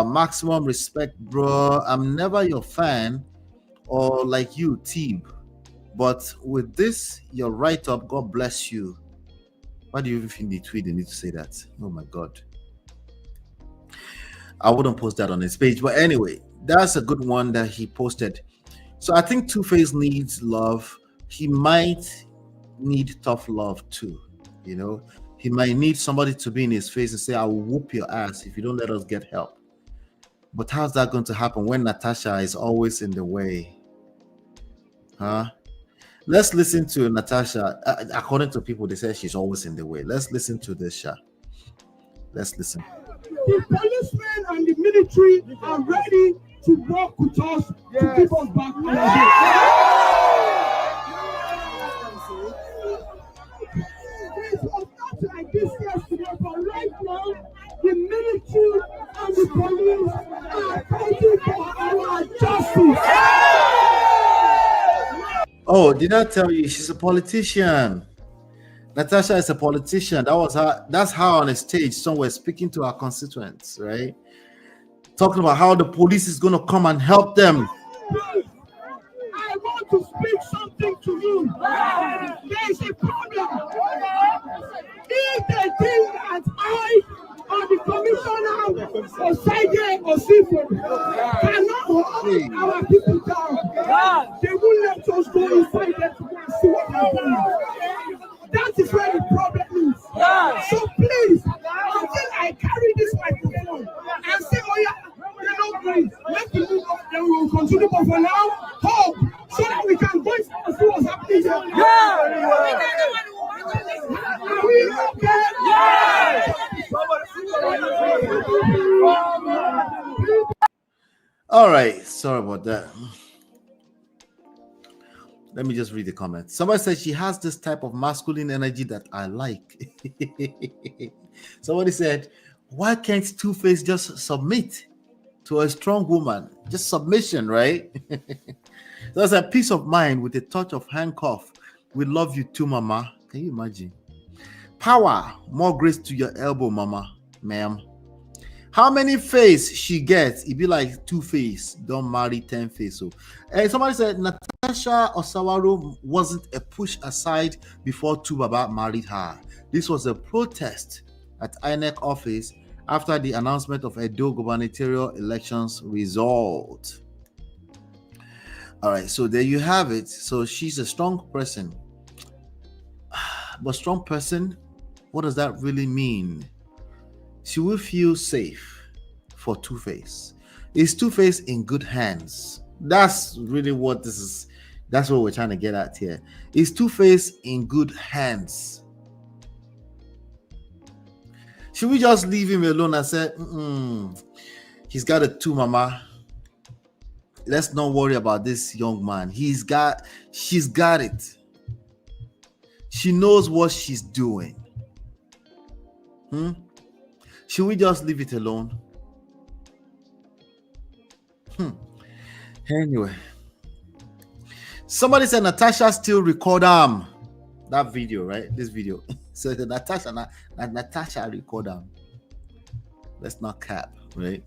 Maximum respect, bro. I'm never your fan or like you, Teeb. But with this, your write-up, God bless you. Why do you even think the tweet they need to say that? Oh my God. I wouldn't post that on his page. But anyway, that's a good one that he posted. So I think Two-Face needs love. He might need tough love too. He might need somebody to be in his face and say, I will whoop your ass if you don't let us get help. But how's that going to happen when Natasha is always in the way? Let's listen to Natasha. According to people, they say she's always in the way. Let's listen to this, Sha. Let's listen. The policemen and the military are ready to work with us to keep us back. It was not like this yesterday, but right now, the military and the police are fighting for our justice. Oh, did I tell you she's a politician? Natasha is a politician. That's how on a stage somewhere speaking to our constituents, right? Talking about how the police is going to come and help them. I want to speak something to you. There is a problem. If they think that I or the commissioner or Saide or Sifo cannot hold our people down. They won't let us go inside there to go and see what they're doing. That is where the problem is. So please, until I carry this microphone and say, oh yeah, you know, please, let me move up, then we will continue. But for now, hope, so that we can go inside and see what's happening here. Are we okay? All right, sorry about that. Let me just read the comment. Somebody said she has this type of masculine energy that I like. Somebody said, why can't Two-Face just submit to a strong woman? Just submission, right? That's a peace of mind with a touch of handcuff. We love you too, mama. Can you imagine? Power, more grace to your elbow, mama, ma'am. How many face she gets? It be like Two-Face. Don't marry 10 face. So, somebody said Natasha Osawaro wasn't a push aside before 2BABA married her. This was a protest at INEC office after the announcement of Edo gubernatorial elections result. All right, so there you have it. So she's a strong person. But strong person, what does that really mean? She will feel safe for Two-Face. Is Two-Face in good hands? That's really what this is. That's what we're trying to get at here. Is Two-Face in good hands? Should we just leave him alone and say, he's got a two, mama? Let's not worry about this young man. She's got it. She knows what she's doing. Should we just leave it alone? Anyway, somebody said Natasha still record that video, right? This video. So the Natasha record Let's not cap, right?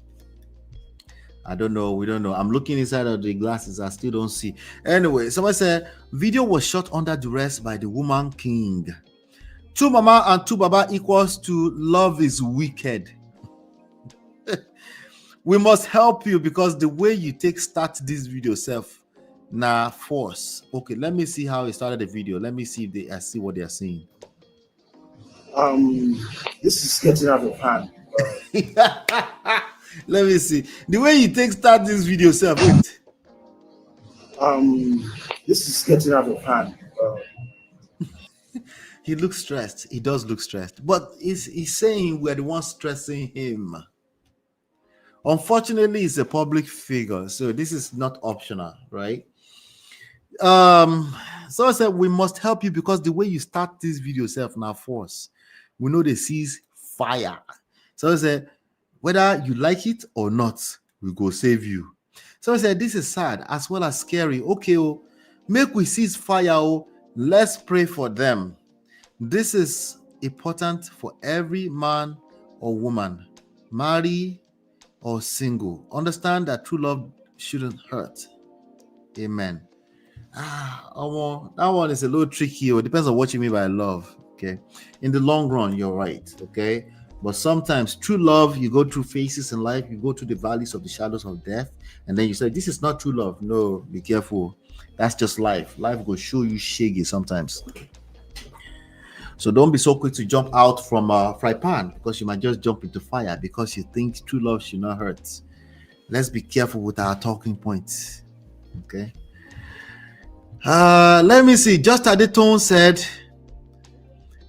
I don't know. We don't know. I'm looking inside of the glasses. I still don't see. Anyway, somebody said video was shot under duress by the woman king. Two mama and 2BABA equals to love is wicked. We must help you because the way you start this video self na force. Okay, let me see how he started the video. Let me see if I see what they are saying. This is getting out of hand. Let me see. The way you start this video self. Wait. This is getting out of hand. He looks stressed. He does look stressed. But he's saying we're the ones stressing him. Unfortunately, he's a public figure, so this is not optional, right? So I said we must help you because the way you start this video self now force. We know they sees fire. So I said, whether you like it or not, we go save you. So I said, this is sad as well as scary. Okay, make we seize fire. Let's pray for them. This is important for every man or woman, married or single. Understand that true love shouldn't hurt. Amen. That one is a little tricky. It depends on what you mean by love. Okay. In the long run, you're right. Okay. But sometimes true love, you go through phases in life, you go through the valleys of the shadows of death, and then you say, this is not true love. No, be careful. That's just life. Life will show you shaggy sometimes. So don't be so quick to jump out from a fry pan because you might just jump into fire because you think true love should not hurt. Let's be careful with our talking points. Okay. Let me see. Just Adetone said,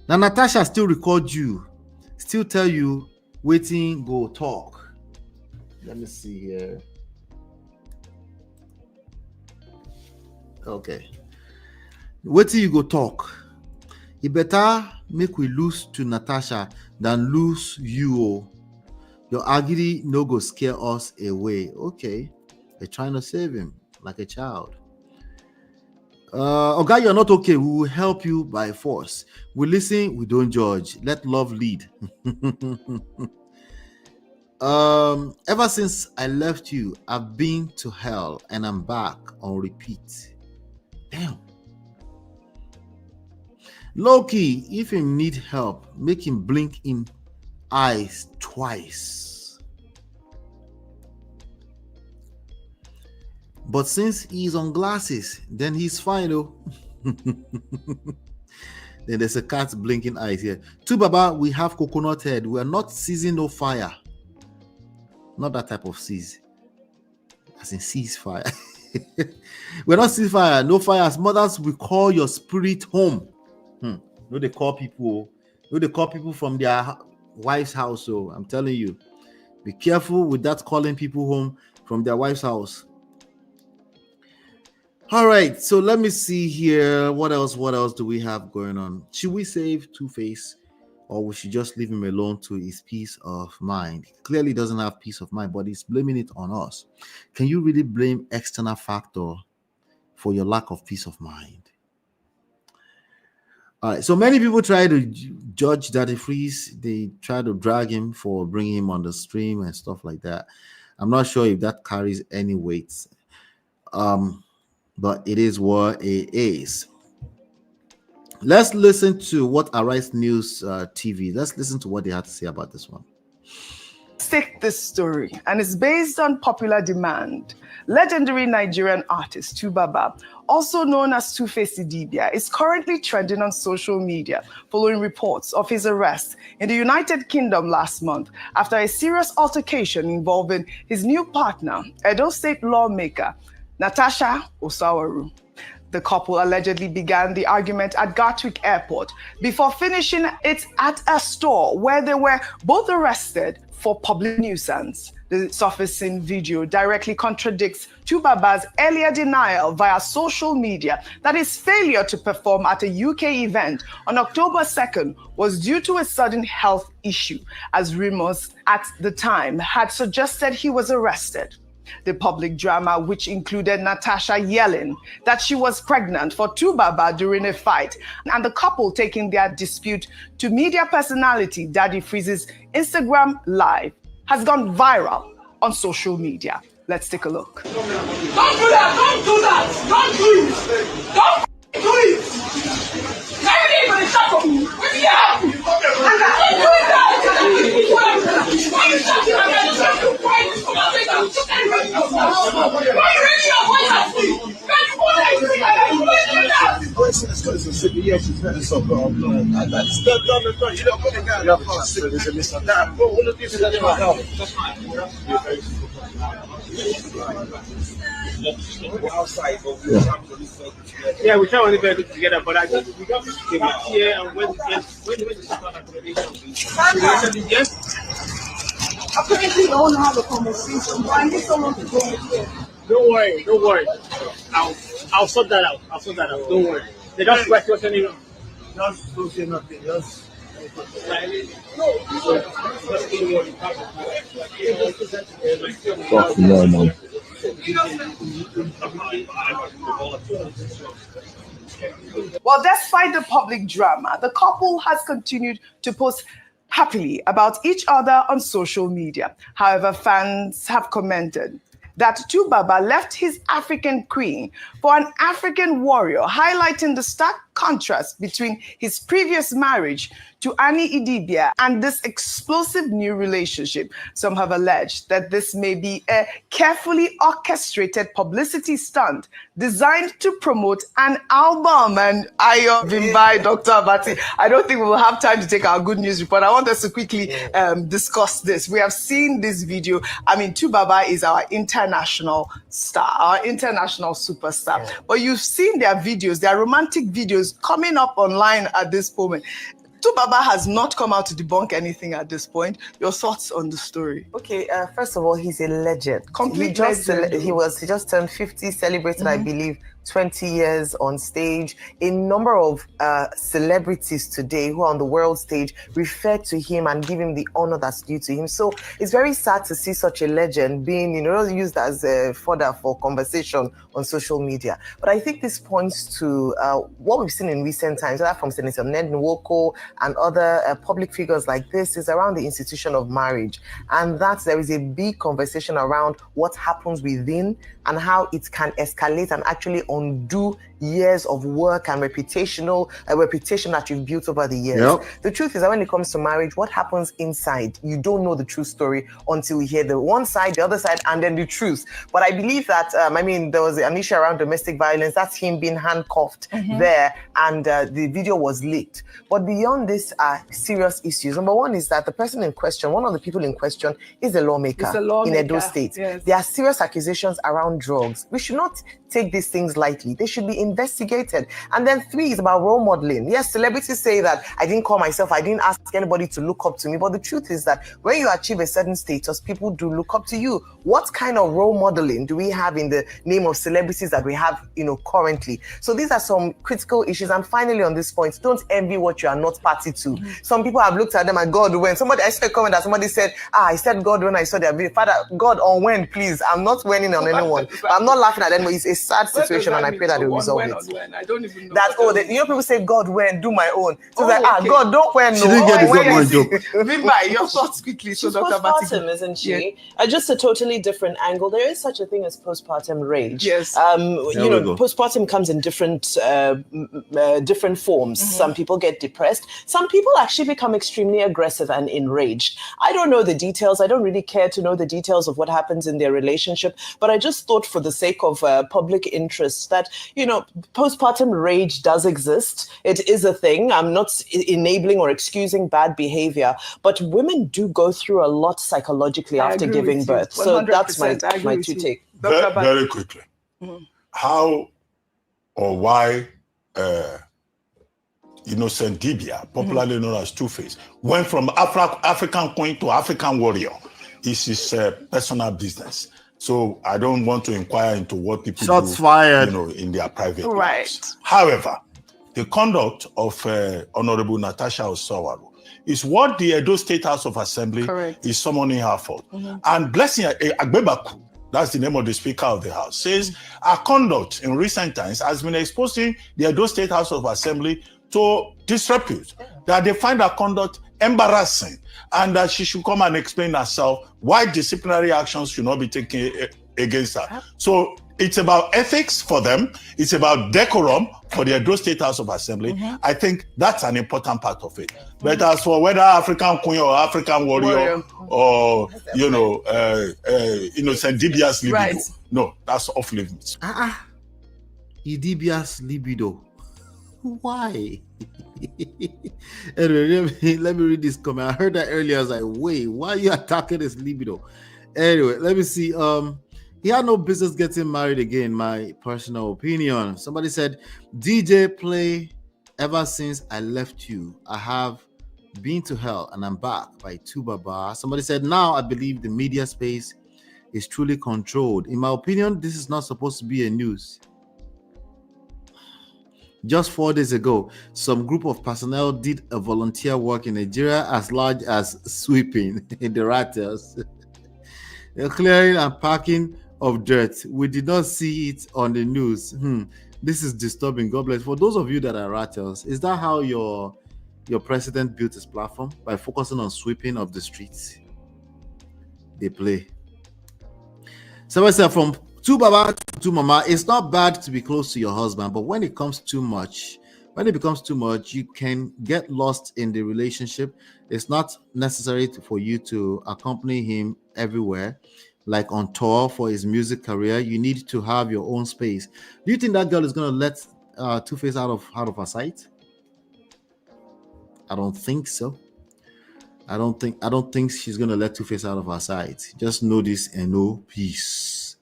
now Natasha still record you, still tell you, waiting, go talk. Let me see here. Okay. Wait till you go talk. It better make we lose to Natasha than lose you. Your agony no go scare us away. Okay. They're trying to save him like a child. Okay, you're not okay. We will help you by force. We listen, we don't judge. Let love lead. Ever since I left you, I've been to hell and I'm back on repeat. Damn. Low-key, if him need help, make him blink in eyes twice. But since he's on glasses, then he's fine, though. Then there's a cat blinking eyes here. 2BABA, we have coconut head. We are not seizing no fire. Not that type of seize. As in ceasefire. We're not ceasefire. No fires. Mothers, we call your spirit home. No, they call people. No, they call people from their wife's house. So I'm telling you, be careful with that calling people home from their wife's house. All right, so let me see here. What else do we have going on? Should we save Two-Face, or we should just leave him alone to his peace of mind? He clearly doesn't have peace of mind, but he's blaming it on us. Can you really blame external factor for your lack of peace of mind? All right, so many people try to judge Daddy Freeze. They try to drag him for bringing him on the stream and stuff like that. I'm not sure if that carries any weight. But it is what it is. Let's listen to what Arise News TV. Let's listen to what they had to say about this one. Take this story, and it's based on popular demand. Legendary Nigerian artist 2BABA, also known as Two-Face Idibia, is currently trending on social media following reports of his arrest in the United Kingdom last month after a serious altercation involving his new partner, Edo State lawmaker Natasha Osawaru. The couple allegedly began the argument at Gatwick Airport before finishing it at a store where they were both arrested for public nuisance. The surfacing video directly contradicts 2BABA's earlier denial via social media that his failure to perform at a UK event on October 2nd was due to a sudden health issue, as rumors at the time had suggested he was arrested. The public drama, which included Natasha yelling that she was pregnant for 2BABA during a fight, and the couple taking their dispute to media personality Daddy Freeze's Instagram Live, has gone viral on social media. Let's take a look. Don't do that! Don't do that! Don't do it! Don't do it! Everything is shut up! What do you have? And don't do that! Why are you shouting at me? Why are you shouting at me? Why are you raising your voice at me? What are you doing? Why are you doing that? Yeah, she's better so bro. No, you don't put it down. You're fine. There's a list of that. Bro, all of this is in my house. That's fine. Outside, but we yeah, we try only very good together, but I think we got to came out here and when the start accommodation. Yes? Apparently, you don't have a conversation, but I need someone to go with you. Don't worry. I'll sort that out. Don't worry. They just questioning. just don't say nothing. Just Fuck no, man. Well, despite the public drama, the couple has continued to post happily about each other on social media. However, fans have commented that 2BABA left his African queen for an African warrior, highlighting the stark contrast between his previous marriage to Annie Idibia and this explosive new relationship. Some have alleged that this may be a carefully orchestrated publicity stunt designed to promote an album. And I invite Dr. Abati. I don't think we will have time to take our good news report. I want us to quickly discuss this. We have seen this video. I mean, 2BABA is our international star, our international superstar. Yeah. But you've seen their videos, their romantic videos coming up online at this moment. 2BABA has not come out to debunk anything at this point. Your thoughts on the story? Okay, first of all, he's a legend. Complete legend. He just turned 50, celebrated, I believe, 20 years on stage. A number of celebrities today who are on the world stage refer to him and give him the honor that's due to him. So it's very sad to see such a legend being, used as fodder for conversation on social media. But I think this points to what we've seen in recent times, whether from Senator Ned Nwoko and other public figures like this, is around the institution of marriage. And that there is a big conversation around what happens within and how it can escalate and actually undo years of work and reputation that you've built over the years. Yep. The truth is that when it comes to marriage, what happens inside, you don't know the true story until you hear the one side, the other side, and then the truth. But I believe that, there was an issue around domestic violence. That's him being handcuffed there, and the video was leaked. But beyond this are serious issues. Number one is that the person in question, one of the people in question, is a lawmaker, in Edo State. Yes. There are serious accusations around drugs. We should not take these things lightly. They should be investigated. And then 3 is about role modeling. Yes, celebrities say that I didn't call myself, I didn't ask anybody to look up to me. But the truth is that when you achieve a certain status, people do look up to you. What kind of role modeling do we have in the name of celebrities that we have, currently? So these are some critical issues. And finally, on this point, don't envy what you are not party to. Some people have looked at them and God, when I saw a comment that somebody said, I said God when I saw their video. Father, God, on when, please? I'm not winning on anyone. I'm not laughing at them. It's a sad situation, and I pray that they resolve it. I don't even know. That people say, God, when, do my own. So God, don't when. She didn't get the God when joke. Vimba, your thoughts quickly. She's So Dr. postpartum, isn't she? Just a totally different angle. There is such a thing as postpartum rage. Yes. Postpartum comes in different forms. Some people get depressed. Some people actually become extremely aggressive and enraged. I don't know the details. I don't really care to know the details of what happens in their relationship. But I just thought, for the sake of public interest, that postpartum rage does exist. It is a thing. I'm not enabling or excusing bad behavior, but women do go through a lot psychologically after giving birth. So that's my two take. Very quickly. How or why Innocent Dibia, popularly known as Two-Face, went from African queen to African warrior is his personal business. So I don't want to inquire into what people do, fired. In their private Right. lives. However, the conduct of Honorable Natasha Osawaro is what the Edo State House of Assembly is summoning her for. And Blessing Agbebaku, that's the name of the Speaker of the House, says her conduct in recent times has been exposing the Edo State House of Assembly to disrepute, that they find her conduct embarrassing, and that she should come and explain herself why disciplinary actions should not be taken against her. So it's about ethics for them. It's about decorum for the Edo State House of Assembly. I think that's an important part of it. But as for whether African queen or African warrior or, Innocent Dibia's libido, no, that's off limits. Idibia's libido. Why? Anyway, let me read this comment. I heard that earlier. I was like, wait, why are you attacking his libido? Anyway, let me see. He had no business getting married again, my personal opinion. Somebody said, DJ play Ever Since I Left You. I have been to hell and I'm back by 2BABA. Somebody said, now I believe the media space is truly controlled. In my opinion, this is not supposed to be a news. Just 4 days ago, some group of personnel did a volunteer work in Nigeria as large as sweeping in the rattles, clearing and packing of dirt. We did not see it on the news. This is disturbing. God bless. For those of you that are rattles, is that how your president built his platform? By focusing on sweeping of the streets? They play. Somebody said, from 2BABA to Mama, it's not bad to be close to your husband, but when it becomes too much, you can get lost in the relationship. It's not necessary for you to accompany him everywhere, like on tour for his music career. You need to have your own space. Do you think that girl is going to let Two-Face out of her sight? I don't think so. I don't think she's going to let Two-Face out of her sight. Just know this and know peace.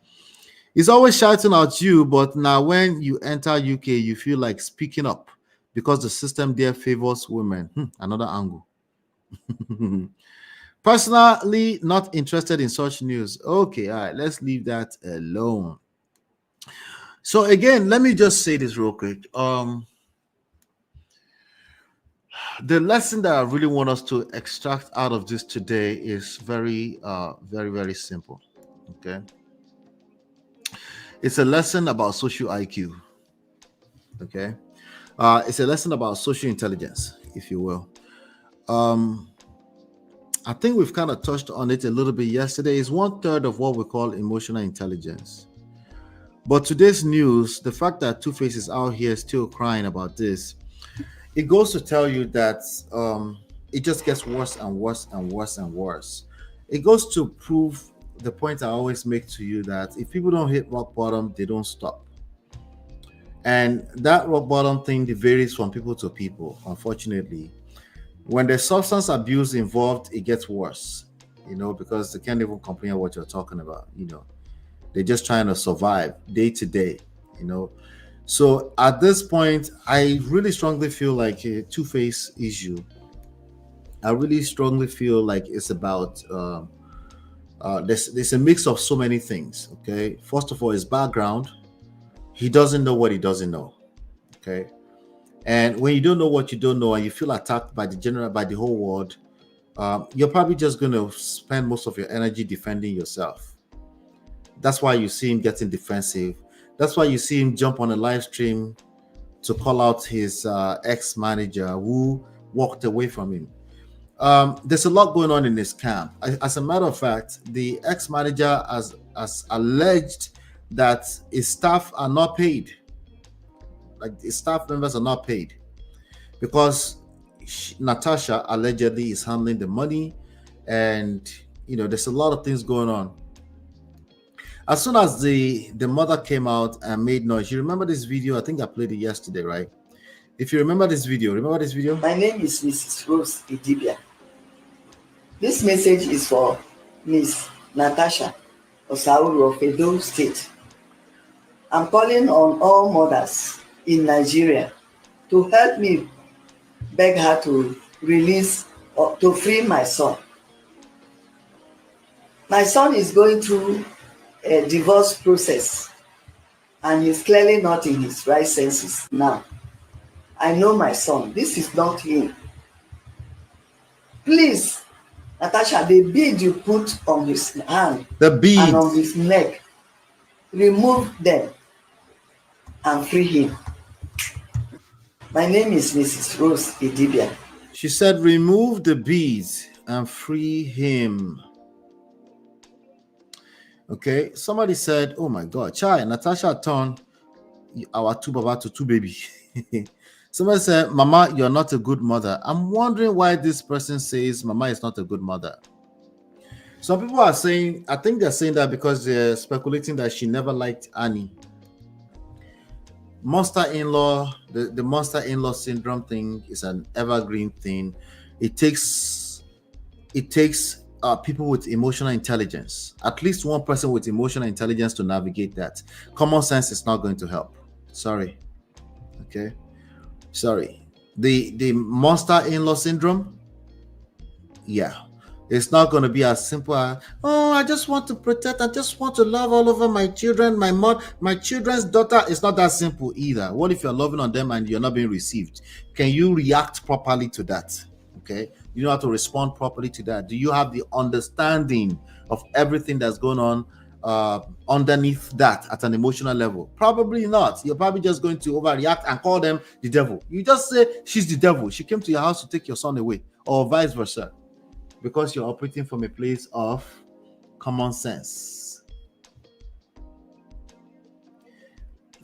He's always shouting at you, but now when you enter UK, you feel like speaking up because the system there favors women. Another angle. Personally, not interested in such news. Okay, all right, let's leave that alone. So again, let me just say this real quick. The lesson that I really want us to extract out of this today is very, very simple. Okay. It's a lesson about social IQ. Okay. It's a lesson about social intelligence, if you will. I think we've kind of touched on it a little bit yesterday. It's 1/3 of what we call emotional intelligence. But today's news, the fact that Two-Face is out here still crying about this, it goes to tell you that it just gets worse and worse and worse and worse. It goes to prove the point I always make to you, that if people don't hit rock bottom, they don't stop. And that rock bottom thing varies from people to people, unfortunately. When there's substance abuse involved, it gets worse, because they can't even comprehend what you're talking about. They're just trying to survive day to day, So at this point, I really strongly feel like a Two-Face issue. I really strongly feel like it's about there's a mix of so many things. Okay, first of all, his background. He doesn't know what he doesn't know. Okay, and when you don't know what you don't know, and you feel attacked by the whole world, you're probably just going to spend most of your energy defending yourself. That's why you see him getting defensive. That's why you see him jump on a live stream to call out his ex-manager who walked away from him. There's a lot going on in this camp. As a matter of fact, the ex-manager has alleged that his staff are not paid. Like, his staff members are not paid because Natasha allegedly is handling the money, and there's a lot of things going on. As soon as the mother came out and made noise, you remember this video? I think I played it yesterday, right? If you remember this video. My name is Mrs. Rose Idibia. This message is for Miss Natasha Osauru of Edo State. I'm calling on all mothers in Nigeria to help me beg her to release or to free my son. My son is going through a divorce process and he's clearly not in his right senses now. I know my son. This is not him. Please, Natasha, the bead you put on his hand and on his neck, remove them and free him. My name is Mrs. Rose Idibia. She said, remove the beads and free him. Okay, somebody said, oh my God, Chai, Natasha turned our 2BABA to 2BABY. Somebody said, Mama, you're not a good mother. I'm wondering why this person says Mama is not a good mother. Some people are saying, I think they're saying that because they're speculating that she never liked Annie. Monster-in-law, the monster-in-law syndrome thing is an evergreen thing. It takes people with emotional intelligence, at least one person with emotional intelligence, to navigate that. Common sense is not going to help. Sorry. Okay. Sorry. The monster-in-law syndrome, yeah, it's not going to be as simple as, oh, I just want to protect, I just want to love all over my children, my mom, my children's daughter. It's not that simple either. What if you're loving on them and you're not being received? Can you react properly to that? Okay, you know how to respond properly to that. Do you have the understanding of everything that's going on underneath that at an emotional level? Probably not. You're probably just going to overreact and call them the devil. You just say she's the devil. She came to your house to take your son away, or vice versa, because you're operating from a place of common sense.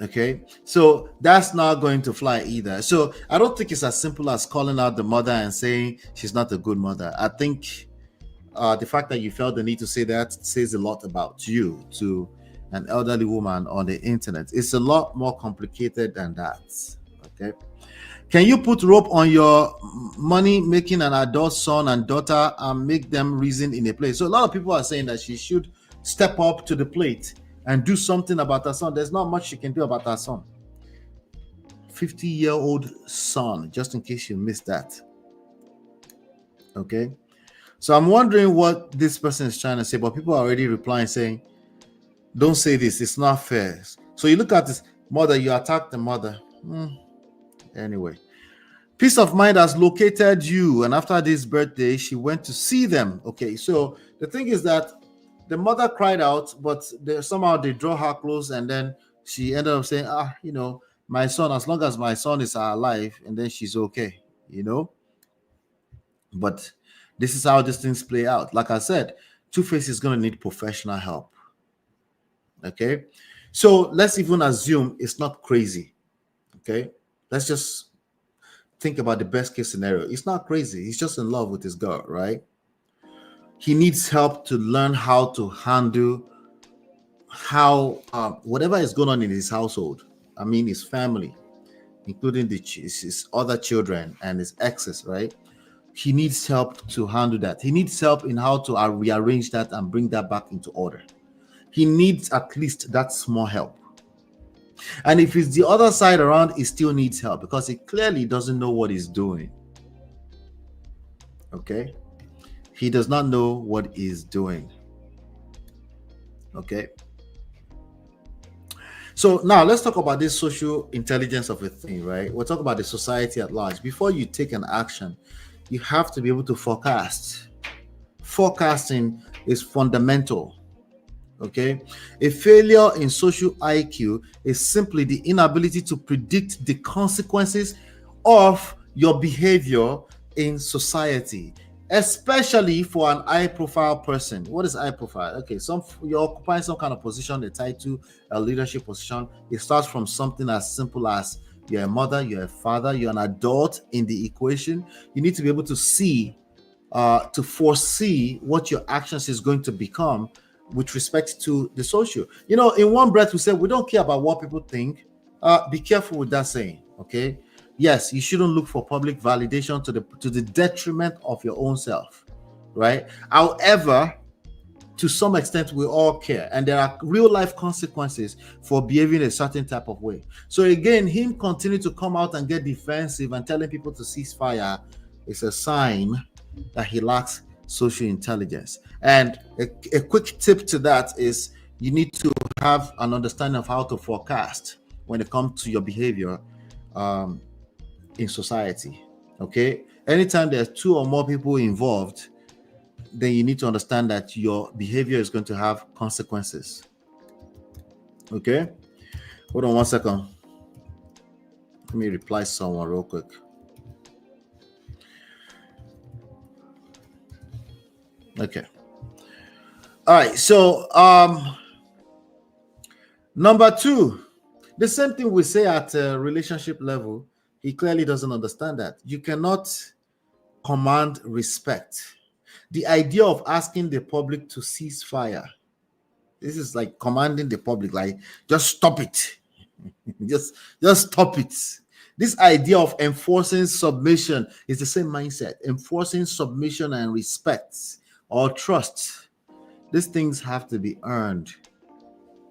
Okay, so that's not going to fly either. So I don't think it's as simple as calling out the mother and saying she's not a good mother. I think the fact that you felt the need to say that says a lot about you to an elderly woman on the internet. It's a lot more complicated than that. Okay, can you put rope on your money making an adult son and daughter and make them reason in a place? So a lot of people are saying that she should step up to the plate and do something about her son. There's not much she can do about her son. 50-year-old son, just in case you missed that. Okay, so I'm wondering what this person is trying to say, but people are already replying saying, don't say this, it's not fair. So you look at this mother, you attack the mother. Anyway, peace of mind has located you, and after this birthday she went to see them. Okay, so the thing is that the mother cried out, but somehow they draw her close, and then she ended up saying, my son, as long as my son is alive, and then she's okay, But this is how these things play out. Like I said, Two-Face is going to need professional help. Okay, So let's even assume it's not crazy. Okay. Let's just think about the best case scenario. It's not crazy. He's just in love with his girl, right? He needs help to learn how to handle whatever is going on in his household. I mean, his family, including his other children and his exes, right? He needs help to handle that. He needs help in how to rearrange that and bring that back into order. He needs at least that small help. And if it's the other side around, he still needs help because he clearly doesn't know what he's doing. Okay? He does not know what he's doing. Okay? So now let's talk about this social intelligence of a thing, right? We'll talk about the society at large. Before you take an action, you have to be able to forecast. Forecasting is fundamental. Okay, a failure in social IQ is simply the inability to predict the consequences of your behavior in society, especially for an high profile person. What is high profile? Okay, you're occupying some kind of position, a title, a leadership position. It starts from something as simple as you're a mother, you're a father, you're an adult in the equation. You need to be able to see, to foresee what your actions is going to become with respect to the social. You know, in one breath, we say we don't care about what people think. Be careful with that saying, okay? Yes, you shouldn't look for public validation to the detriment of your own self, right? However, to some extent, we all care, and there are real life consequences for behaving a certain type of way. So again, him continue to come out and get defensive and telling people to cease fire is a sign that he lacks social intelligence. And a quick tip to that is you need to have an understanding of how to forecast when it comes to your behavior in society. Okay, anytime there's two or more people involved, then you need to understand that your behavior is going to have consequences. Okay, hold on one second. Let me reply someone real quick. Okay. All right. So, number two, the same thing we say at a relationship level. He clearly doesn't understand that. You cannot command respect. The idea of asking the public to cease fire, this is like commanding the public, like just stop it. just stop it. This idea of enforcing submission is the same mindset. Enforcing submission and respect or trust. These things have to be earned,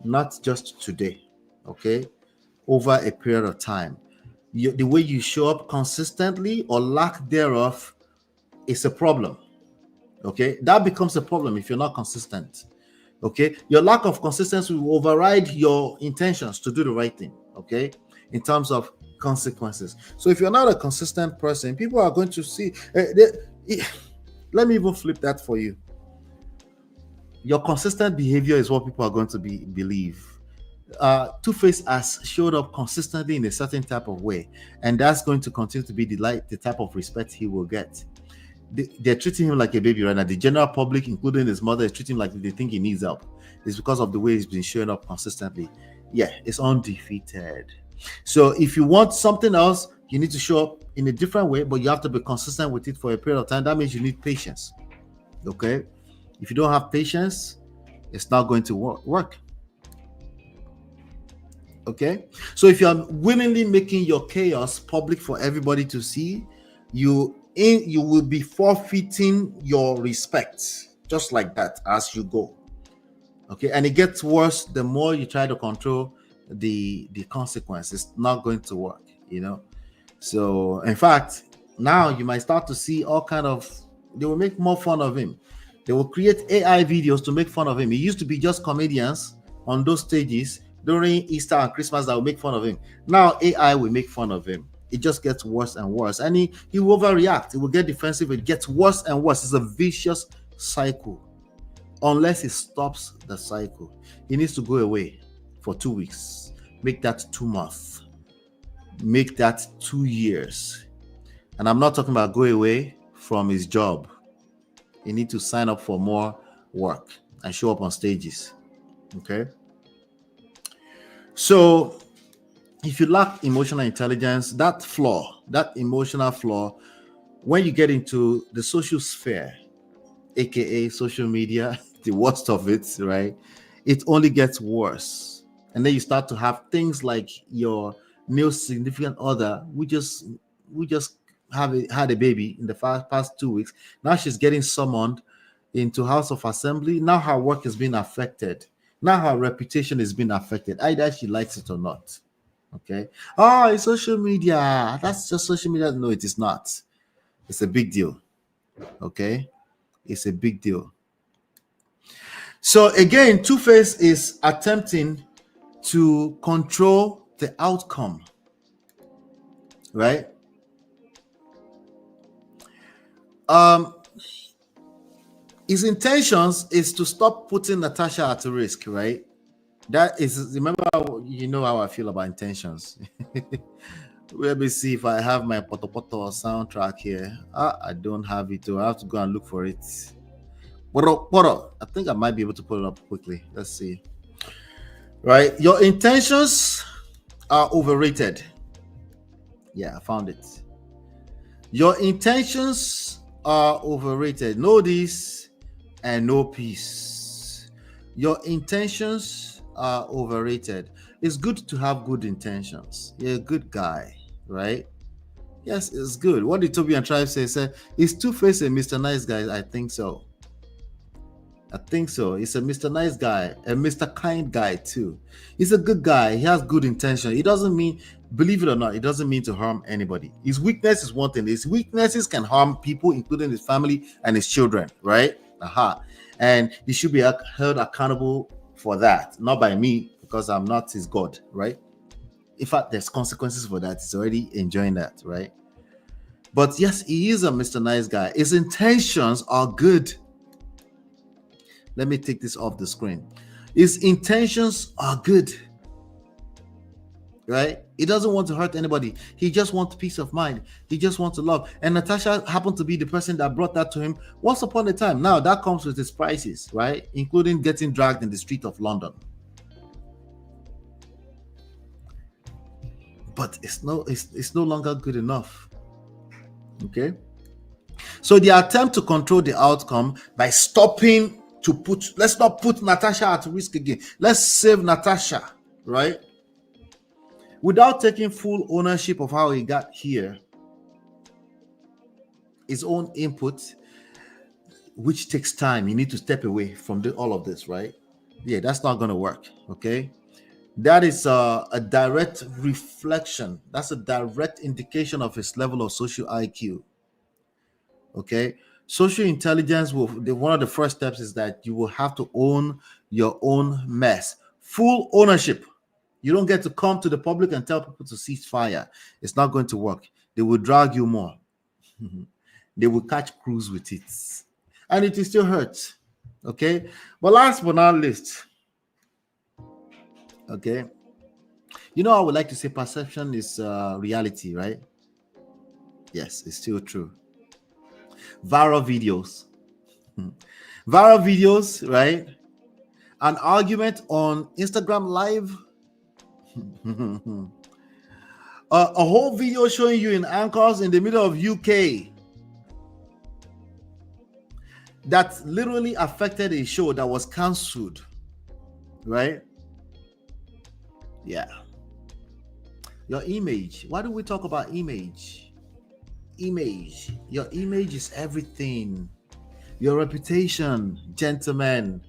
not just today, okay? Over a period of time. The way you show up consistently or lack thereof is a problem, okay? That becomes a problem if you're not consistent, okay? Your lack of consistency will override your intentions to do the right thing, okay? In terms of consequences. So if you're not a consistent person, people are going to see, let me even flip that for you. Your consistent behavior is what people are going to believe. Two-Face has showed up consistently in a certain type of way, and that's going to continue to be the type of respect he will get. They're treating him like a baby right now. The general public, including his mother, is treating him like they think he needs help. It's because of the way he's been showing up consistently. Yeah, it's undefeated. So if you want something else, you need to show up in a different way, but you have to be consistent with it for a period of time. That means you need patience. Okay? If you don't have patience, it's not going to work. Okay? So if you're willingly making your chaos public for everybody to see, you will be forfeiting your respect just like that as you go. Okay? And it gets worse the more you try to control the consequence. It's not going to work, you know? So in fact, now you might start to see all kind of, they will make more fun of him. They will create AI videos to make fun of him. It used to be just comedians on those stages during Easter and Christmas that will make fun of him. Now AI will make fun of him. It just gets worse and worse. And he will overreact. He will get defensive. It gets worse and worse. It's a vicious cycle. Unless he stops the cycle. He needs to go away for 2 weeks. Make that 2 months. Make that 2 years. And I'm not talking about go away from his job. You need to sign up for more work and show up on stages. Okay. So if you lack emotional intelligence, that emotional flaw, when you get into the social sphere, aka social media, the worst of it, right? It only gets worse. And then you start to have things like your new significant other, we just had a baby in the past 2 weeks. Now she's getting summoned into House of Assembly. Now her work is being affected. Now her reputation is being affected, either she likes it or not. Okay. Oh, it's social media. That's just social media. No, it is not. It's a big deal. Okay. It's a big deal. So again, Two-Face is attempting to control the outcome, right? His intentions is to stop putting Natasha at risk, right? That is, remember, you know how I feel about intentions. Let me see if I have my Potopoto soundtrack here. I don't have it, so I have to go and look for it. I think I might be able to pull it up quickly. Let's see. Right, your intentions are overrated. Yeah, I found it. Your intentions are overrated. Know this and know peace. Your intentions are overrated. It's good to have good intentions. You're a good guy, right? Yes, it's good. What did Toby and Tribe say? Is Two-Face a Mr. Nice Guy? I think so. He's a Mr. Nice Guy, a Mr. Kind Guy too. He's a good guy. He has good intention. It doesn't mean, believe it or not, it doesn't mean to harm anybody. His weakness is one thing. His weaknesses can harm people, including his family and his children, right? And he should be held accountable for that, not by me, because I'm not his God, right? In fact, there's consequences for that. He's already enjoying that, right? But yes, he is a Mr. Nice Guy. His intentions are good. Let me take this off the screen. His intentions are good, right? He doesn't want to hurt anybody. He just wants peace of mind. He just wants to love. And Natasha happened to be the person that brought that to him once upon a time. Now that comes with its prices, right? Including getting dragged in the street of London. But it's no longer good enough. Okay. So the attempt to control the outcome by stopping let's not put Natasha at risk again. Let's save Natasha, right? Without taking full ownership of how he got here, his own input, which takes time. You need to step away from all of this, right? Yeah, that's not going to work, okay? That is a direct reflection. That's a direct indication of his level of social IQ, okay? Social intelligence one of the first steps is that you will have to own your own mess. Full ownership. You don't get to come to the public and tell people to cease fire. It's not going to work. They will drag you more. They will catch crews with it. And it will still hurt. Okay? But last but not least, okay? You know, I would like to say perception is reality, right? Yes, it's still true. Viral videos. Viral videos, right? An argument on Instagram Live. A whole video showing you in anchors in the middle of UK that literally affected a show that was cancelled, right? Yeah. Your image. Why do we talk about image? Image. Your image is everything. Your reputation, gentlemen,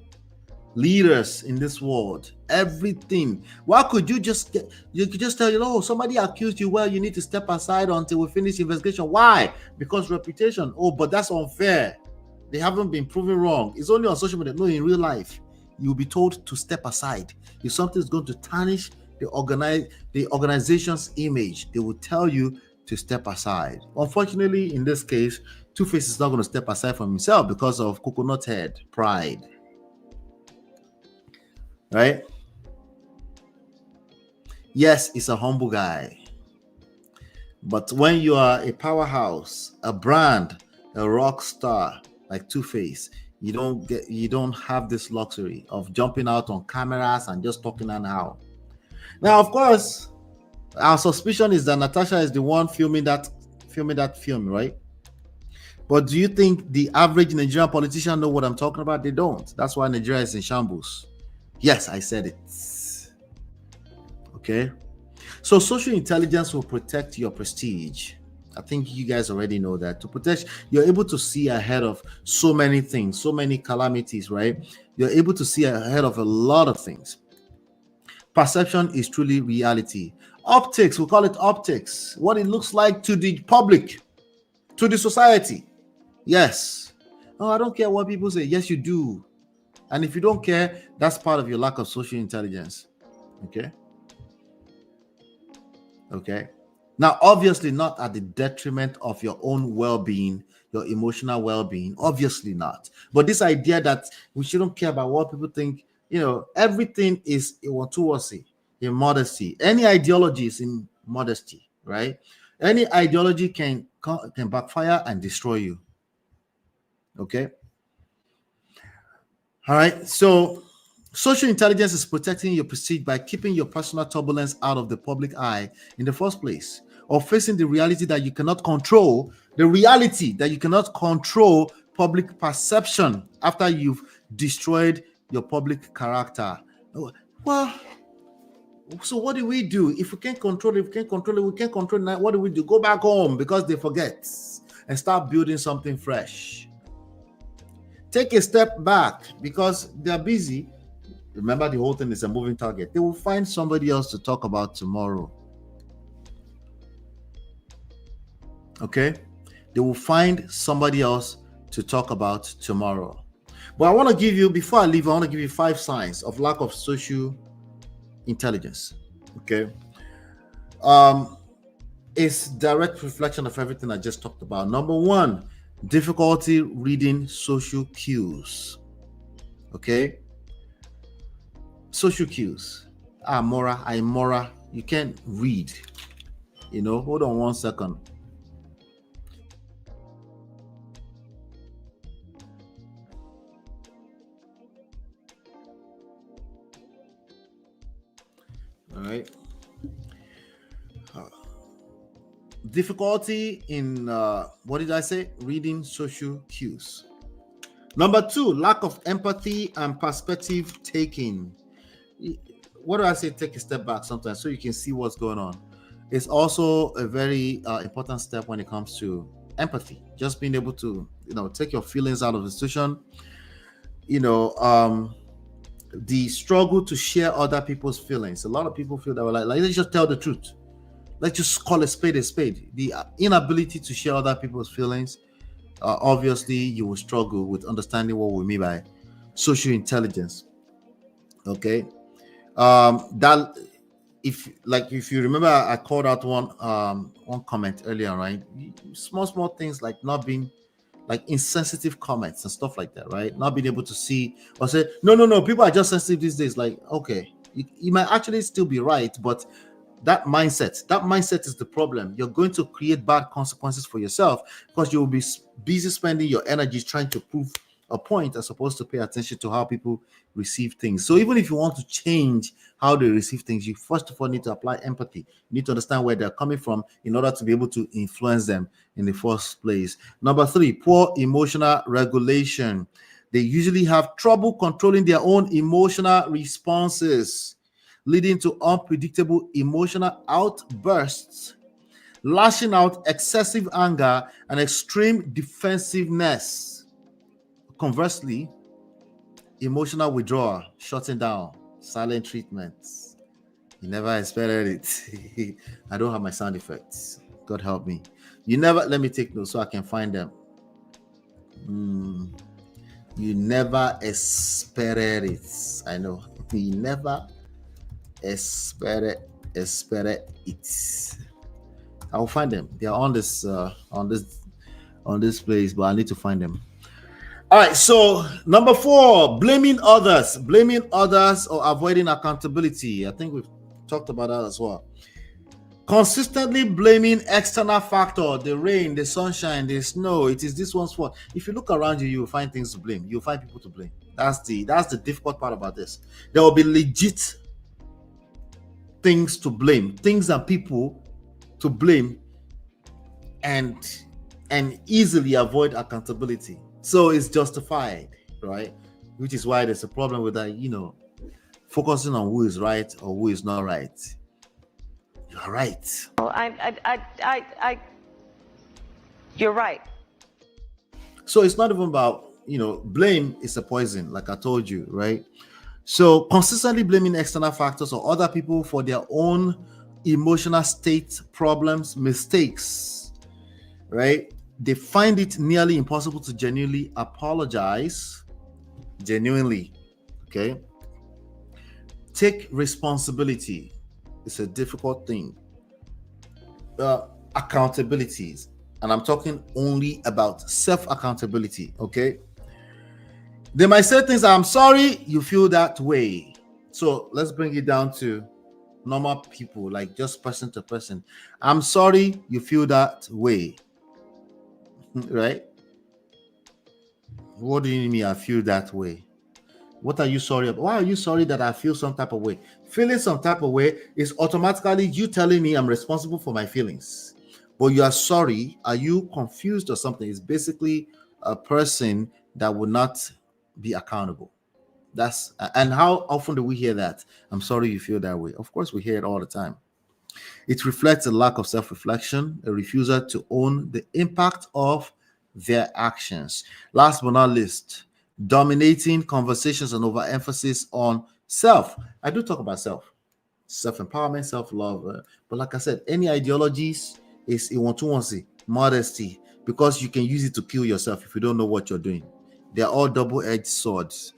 leaders in this world, everything. Why could you just tell somebody accused you, well, you need to step aside until we finish the investigation. Why? Because reputation. Oh, but that's unfair. They haven't been proven wrong. It's only on social media. No, in real life, you'll be told to step aside. If something's going to tarnish the organization's image, they will tell you to step aside. Unfortunately, in this case, Two-Face is not going to step aside from himself because of coconut head pride. Right? Yes, he's a humble guy. But when you are a powerhouse, a brand, a rock star like Two-Face, you don't have this luxury of jumping out on cameras and just talking anyhow. Now, of course, our suspicion is that Natasha is the one filming that film, right? But do you think the average Nigerian politician know what I'm talking about? They don't. That's why Nigeria is in shambles. Yes, I said it. Okay. So social intelligence will protect your prestige. I think you guys already know that. To protect, you're able to see ahead of so many things, so many calamities, right? You're able to see ahead of a lot of things. Perception is truly reality. Optics, we call it optics. What it looks like to the public, to the society. Yes. Oh, I don't care what people say. Yes, you do. And if you don't care, that's part of your lack of social intelligence. Okay. Okay. Now, obviously, not at the detriment of your own well-being, your emotional well-being. Obviously not. But this idea that we shouldn't care about what people think, everything is in modesty. Any ideology is in modesty, right? Any ideology can backfire and destroy you. Okay. All right. So social intelligence is protecting your prestige by keeping your personal turbulence out of the public eye in the first place, or facing the reality that you cannot control, public perception after you've destroyed your public character. Well, so what do we do? If we can't control it, we can't control it. What do we do? Go back home because they forget and start building something fresh. Take a step back because they're busy. Remember, the whole thing is a moving target. They will find somebody else to talk about tomorrow. Okay? They will find somebody else to talk about tomorrow. But I want to give you, before I leave, I want to give you 5 signs of lack of social intelligence. Okay? It's direct reflection of everything I just talked about. Number 1, difficulty reading social cues. Okay? Social cues. Mora. You can't read. Hold on 1 second. All right. Difficulty in what did I say? Reading social cues. Number 2, lack of empathy and perspective taking. What do I say? Take a step back sometimes so you can see what's going on. It's also a very important step when it comes to empathy. Just being able to, take your feelings out of the situation. The struggle to share other people's feelings. A lot of people feel that we're like let's just tell the truth. Let's just call a spade a spade. The inability to share other people's feelings. Obviously, you will struggle with understanding what we mean by social intelligence. Okay, that if you remember, I called out one comment earlier, right? Small things like not being like insensitive comments and stuff like that, right? Not being able to see or say no, people are just sensitive these days. Like, okay, you might actually still be right, but that mindset is the problem. You're going to create bad consequences for yourself because you'll be busy spending your energy trying to prove a point as opposed to pay attention to how people receive things. So even if you want to change how they receive things, you first of all need to apply empathy. You need to understand where they're coming from in order to be able to influence them in the first place. Number 3, poor emotional regulation. They usually have trouble controlling their own emotional responses, leading to unpredictable emotional outbursts, lashing out, excessive anger, and extreme defensiveness. Conversely, emotional withdrawal, shutting down, silent treatments. You never expected it. I don't have my sound effects. God help me. Let me take notes so I can find them. You never expected it. I know. You never expected it. I'll find them. They are on this place, but I need to find them. All right, so number 4, blaming others or avoiding accountability. I think we've talked about that as well. Consistently blaming external factor, the rain, the sunshine, the snow. It is this one's fault. If you look around you, you'll find things to blame. You'll find people to blame. That's the difficult part about this. There will be legit things to blame, things and people to blame, and easily avoid accountability. So it's justified, right? Which is why there's a problem with that, focusing on who is right or who is not right. You're right. You're right. So it's not even about, blame is a poison, like I told you, right? So consistently blaming external factors or other people for their own emotional state, problems, mistakes, right? They find it nearly impossible to genuinely apologize. Genuinely, okay? Take responsibility. It's a difficult thing. Accountabilities. And I'm talking only about self-accountability, okay? They might say things, I'm sorry you feel that way. So let's bring it down to normal people, like just person to person. I'm sorry you feel that way, right? What do you mean I feel that way? What are you sorry about? Why are you sorry that I feel some type of way? Feeling some type of way is automatically you telling me I'm responsible for my feelings. But you are sorry. Are you confused or something? It's basically a person that would not be accountable. And how often do we hear that? I'm sorry you feel that way. Of course, we hear it all the time. It reflects a lack of self-reflection, a refusal to own the impact of their actions. Last but not least, dominating conversations and overemphasis on self. I do talk about self-empowerment, self-love. But like I said, any ideologies is modesty, because you can use it to kill yourself if you don't know what you're doing. They're all double-edged swords.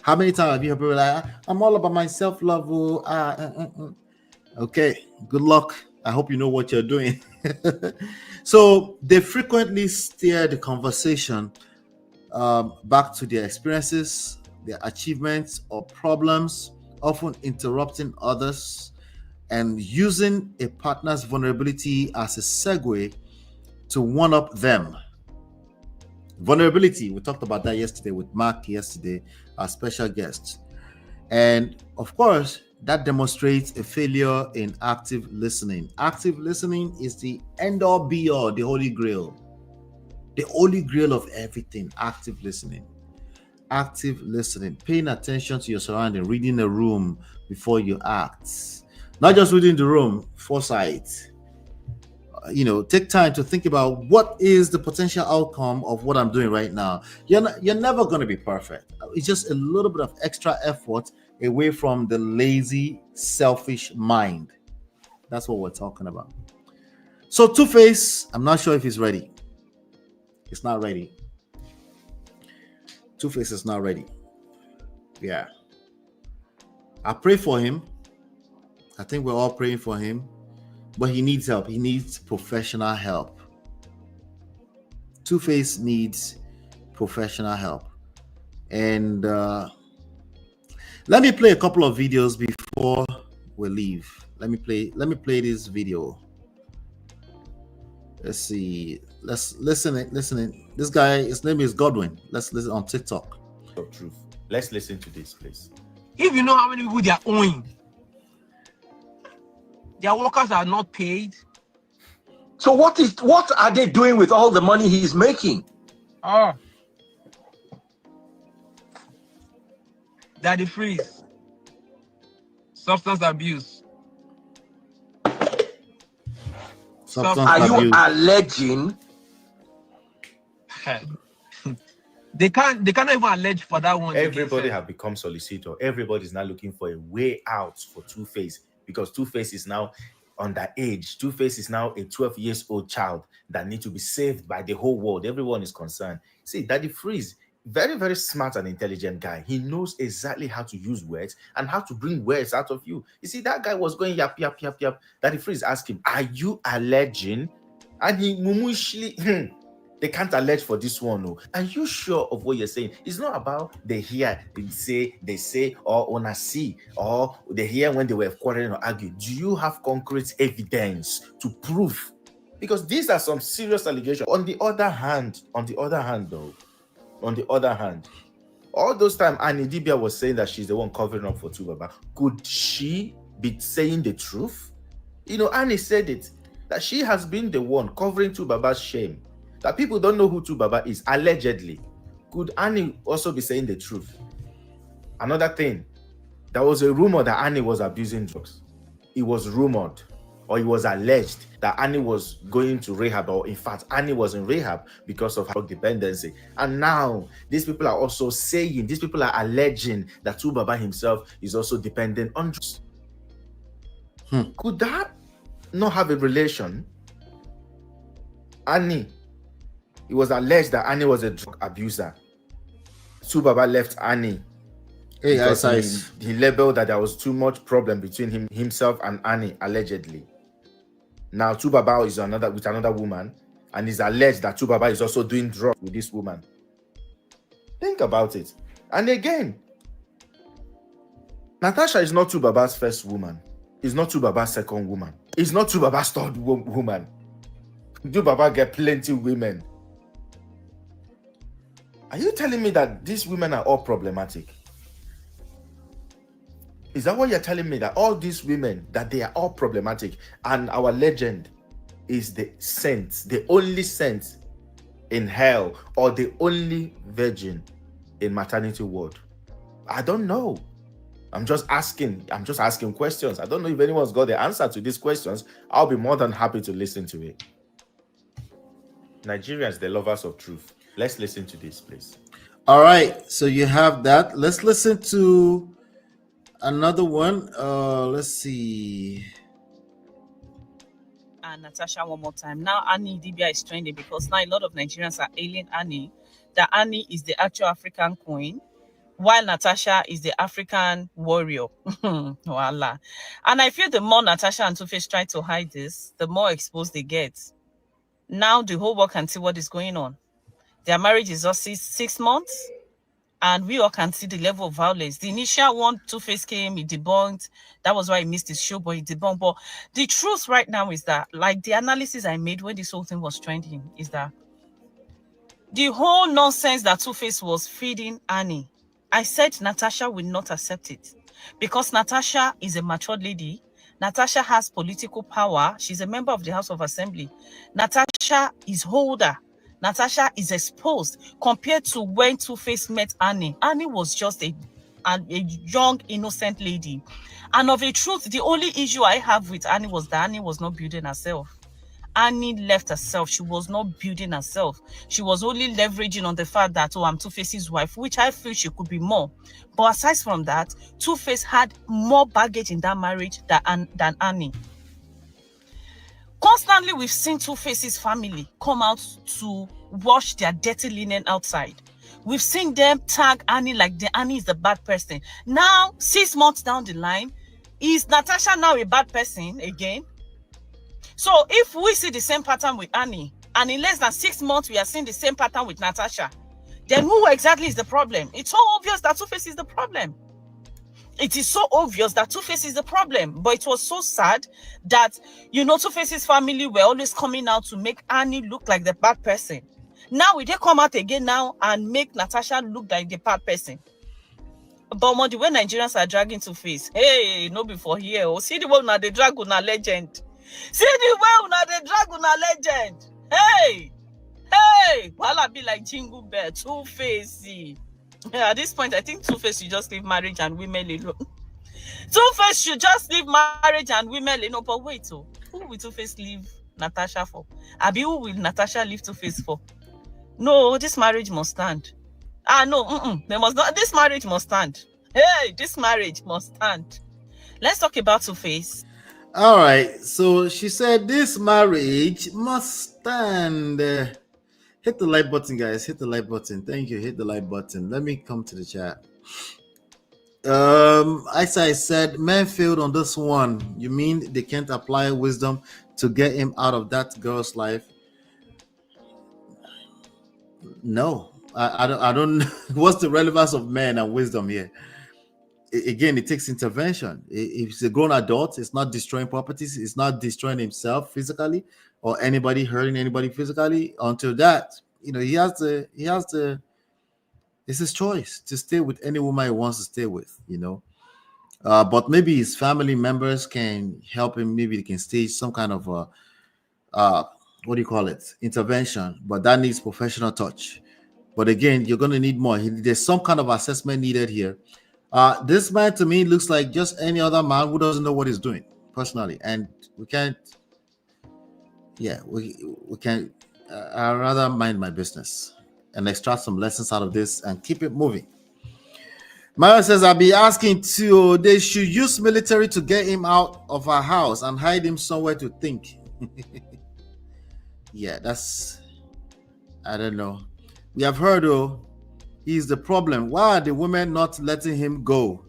How many times have you heard people like, I'm all about my self-love? Okay, good luck. I hope you know what you're doing. So they frequently steer the conversation back to their experiences, their achievements or problems, often interrupting others and using a partner's vulnerability as a segue to one-up them. Vulnerability, we talked about that yesterday with Mark, our special guest. And of course, that demonstrates a failure in active listening. Active listening is the end-all be-all, the holy grail. The holy grail of everything, active listening. Active listening, paying attention to your surrounding, reading the room before you act. Not just reading the room, foresight. Take time to think about what is the potential outcome of what I'm doing right now. You're never going to be perfect. It's just a little bit of extra effort away from the lazy, selfish mind. That's what we're talking about. So 2Face, I'm not sure if he's ready. It's not ready. 2Face is not ready. Yeah. I pray for him. I think we're all praying for him. But he needs help. He needs professional help. 2Face needs professional help. And let me play a couple of videos before we leave. Let me play this video. Let's see. Let's listen. This guy, his name is Godwin. Let's listen on TikTok. Of truth. Let's listen to this, please. If you know how many people they are owing, their workers are not paid. So what are they doing with all the money he's making? Daddy freeze, substance abuse. Are you alleging? They cannot even allege for that one. Everybody have become solicitor. Everybody's now looking for a way out for 2Face, because 2Face is now underage. 2Face is now a 12-year-old child that needs to be saved by the whole world. Everyone is concerned. See, Daddy Freeze, very, very smart and intelligent guy. He knows exactly how to use words and how to bring words out of you. You see, that guy was going yap. Daddy Freeze asked him, are you alleging? And he mumushly, they can't allege for this one. No. Are you sure of what you're saying? It's not about they hear, they say, or on a see, or they hear when they were quarreling or arguing. Do you have concrete evidence to prove? Because these are some serious allegations. On the other hand, all those times Annie Dibia was saying that she's the one covering up for 2BABA. Could she be saying the truth? You know, Annie said it, that she has been the one covering 2BABA's shame, that people don't know who 2BABA is, allegedly. Could Annie also be saying the truth? Another thing, there was a rumor that Annie was abusing drugs. It was rumored, or it was alleged, that Annie was going to rehab, or in fact, Annie was in rehab because of drug dependency. And now, these people are also saying, these people are alleging that 2BABA himself is also dependent on drugs. Could that not have a relation? Annie, it was alleged that Annie was a drug abuser. 2BABA left Annie because he labeled that there was too much problem between himself and Annie, allegedly. Now 2BABA is with another woman, and it's alleged that 2BABA is also doing drugs with this woman. Think about it. And again, Natasha is not 2BABA's first woman. It's not 2BABA's second woman. It's not 2BABA's third woman. 2BABA get plenty women. Are you telling me that these women are all problematic? Is that what you're telling me? That all these women, that they are all problematic, and our legend is the saint, the only saint in hell, or the only virgin in maternity ward? I don't know. I'm just asking questions. I don't know if anyone's got the answer to these questions. I'll be more than happy to listen to it. Nigerians, the lovers of truth. Let's listen to this, please. All right, so you have that. Let's listen to another one. Let's see. And Natasha one more time. Now Annie Dibia is trending because now a lot of Nigerians are ailing Annie, that Annie is the actual African queen, while Natasha is the African warrior. Voila. And I feel the more Natasha and Two-Face try to hide this, the more exposed they get. Now the whole world can see what is going on. Their marriage is just 6 months, and we all can see the level of violence. The initial one, Two-Face came, he debunked. That was why he missed his show, but he debunked. But the truth right now is that, like the analysis I made when this whole thing was trending, is that the whole nonsense that Two-Face was feeding Annie, I said Natasha will not accept it, because Natasha is a matured lady. Natasha has political power. She's a member of the House of Assembly. Natasha is older. Natasha is exposed compared to when Two-Face met Annie. Annie was just a young, innocent lady. And of a truth, the only issue I have with Annie was that Annie was not building herself. Annie left herself. She was not building herself. She was only leveraging on the fact that, oh, I'm Two-Face's wife, which I feel she could be more. But aside from that, Two-Face had more baggage in that marriage than Annie. Constantly, we've seen Two-Face's family come out to wash their dirty linen outside. We've seen them tag Annie like Annie is the bad person. Now, 6 months down the line, is Natasha now a bad person again? So if we see the same pattern with Annie, and in less than 6 months we are seeing the same pattern with Natasha, then who exactly is the problem? It's so obvious that Two-Face is the problem. It is so obvious that Two-Face is the problem. But it was so sad that, you know, Two-Face's family were always coming out to make Annie look like the bad person. Now will they come out again now and make Natasha look like the bad person? But the way Nigerians are dragging Two-Face, hey, no before here. Oh, see the way now they drag on a legend. See the way now they drag on a legend. Hey, while I be like Jingle Bell, Two-Face. At this point, I think Two-Face should just leave marriage and women alone. Two-Face should just leave marriage and women alone. But wait, who will Two-Face leave Natasha for? Abi, who will Natasha leave Two-Face for? No, this marriage must stand. No, they must not. This marriage must stand. Hey, this marriage must stand. Let's talk about Two-Face. All right, so she said this marriage must stand. Hit the like button, guys. Hit the like button. Thank you. Hit the like button. Let me come to the chat. As I said, men failed on this one. You mean they can't apply wisdom to get him out of that girl's life? No, I don't. What's the relevance of men and wisdom here? Again, it takes intervention. If it's a grown adult, it's not destroying properties, it's not destroying himself physically or anybody hurting anybody physically. Until that, you know, he has to it's his choice to stay with any woman he wants to stay with, you know. But maybe his family members can help him. Maybe they can stage some kind of what do you call it, intervention, but that needs professional touch. But again, you're going to need more. There's some kind of assessment needed here. This man to me looks like just any other man who doesn't know what he's doing personally, and we can't. Yeah, we can. I'd rather mind my business and extract some lessons out of this and keep it moving. Maya says, I'll be asking too, they should use military to get him out of our house and hide him somewhere to think. Yeah, that's, I don't know. We have heard, though, he's the problem. Why are the women not letting him go?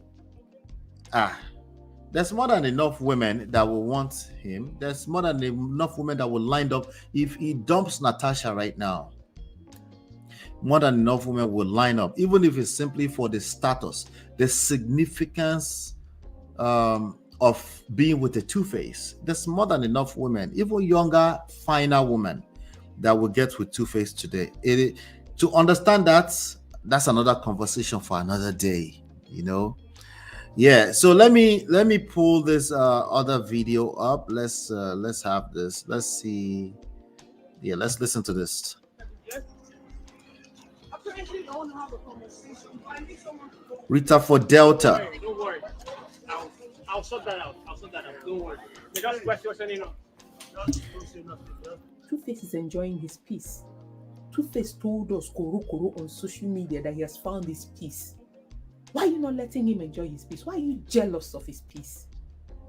There's more than enough women that will want him. There's more than enough women that will line up. If he dumps Natasha right now, more than enough women will line up, even if it's simply for the status, the significance of being with a Two-Face. There's more than enough women, even younger, finer women, that will get with Two-Face today. To understand that's another conversation for another day, you know. Yeah, so let me pull this other video up. Let's have this. Let's see. Yeah, let's listen to this. Rita for Delta. Don't worry. I'll sort that out. Don't worry. They just question Two-Face is enjoying his peace. Two-Face told us Koro on social media that he has found his peace. Why are you not letting him enjoy his peace? Why are you jealous of his peace?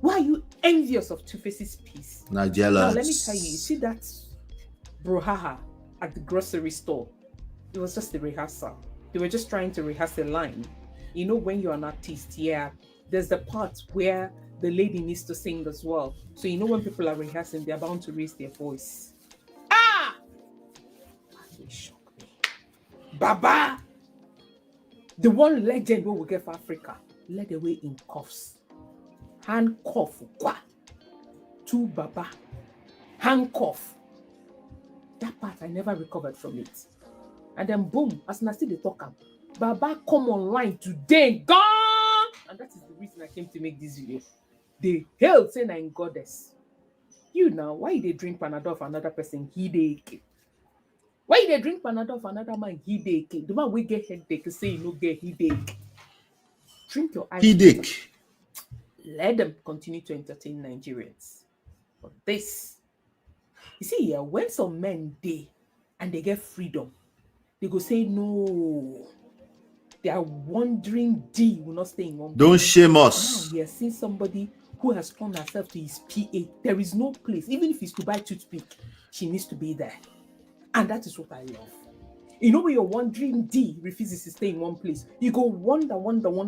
Why are you envious of Two-Face's peace? Not jealous. Now, let me tell you, see that brouhaha at the grocery store? It was just a rehearsal. They were just trying to rehearse a line. You know, when you're an artist, there's the part where the lady needs to sing as well. So you know when people are rehearsing, they're bound to raise their voice. They shock me. Baba! The one legend we will get for Africa, led away in cuffs. Handcuff. 2BABA. Handcuff. That part, I never recovered from it. And then boom, as I see the talk, Baba come online today, gone! And that is the reason I came to make this video. They hail saying I'm goddess. You now, why they drink Panadol for another person? Headache. Why they drink Panadol for another man? Headache. The man we get headache say you no get headache. Drink your ice. Headache. Let them continue to entertain Nigerians. But this, you see here, when some men and they get freedom, they go say no. They are wondering D will not stay in one place. Don't shame us. Now we are seeing somebody who has turned herself to his PA. There is no place, even if he's to buy toothpick, she needs to be there. And that is what I love. You know when you're wondering D refuses to stay in one place, you go wonder, enter where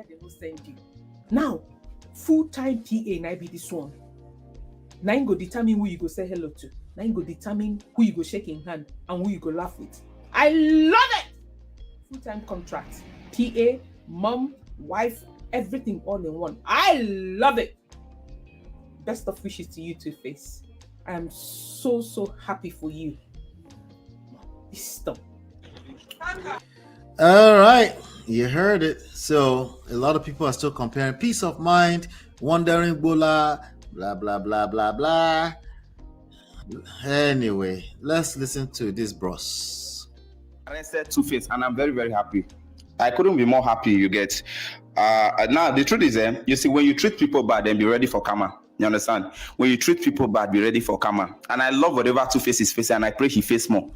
they will send you. Now, full-time PA now be this one. Now you go determine who you go say hello to. Now you go determine who you go shake in hand and who you go laugh with. I love it! Full-time contract. PA, mom, wife, everything all in one. I love it! Best of wishes to you, Two-Face. I am so happy for you. Stop. All right, you heard it. So a lot of people are still comparing peace of mind, wandering blah blah blah blah. Anyway, let's listen to this bros. Arrested Two-Face, and I'm very happy. I couldn't be more happy. You get. Now the truth is, you see, when you treat people bad, then be ready for karma. You understand? When you treat people bad, be ready for karma. And I love whatever Two-Face is facing, and I pray he face more.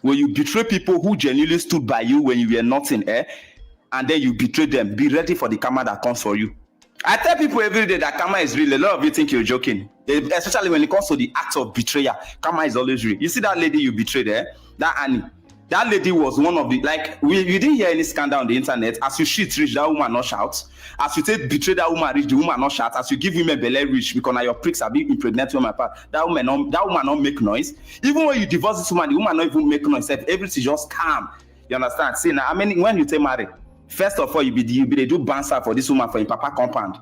When you betray people who genuinely stood by you when you were nothing, and then you betray them, be ready for the karma that comes for you. I tell people every day that karma is real. A lot of you think you're joking, especially when it comes to the act of betrayal. Karma is always real. You see that lady you betrayed, that Annie. That lady was one of the, like, we didn't hear any scandal on the internet. As you shit rich, that woman not shout. As you take betray that woman rich, the woman not shout. As you give women belly rich because now your pricks are being impregnated on my part, that woman not make noise. Even when you divorce this woman, the woman not even make noise. Everything just calm. You understand? See now, I mean, when you take married, first of all, you be they do banser for this woman for your papa compound.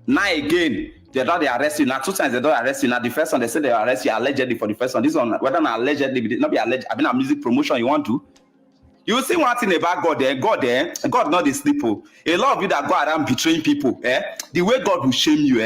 Now again, they don't arrest you. Now 2 times they don't arrest you. Now the first one they say they arrest you allegedly for the first one. This one, whether not allegedly, not be alleged. I mean, a music promotion you want to. You will see one thing about God, God not the sleep. A lot of you that go around betraying people, the way God will shame you,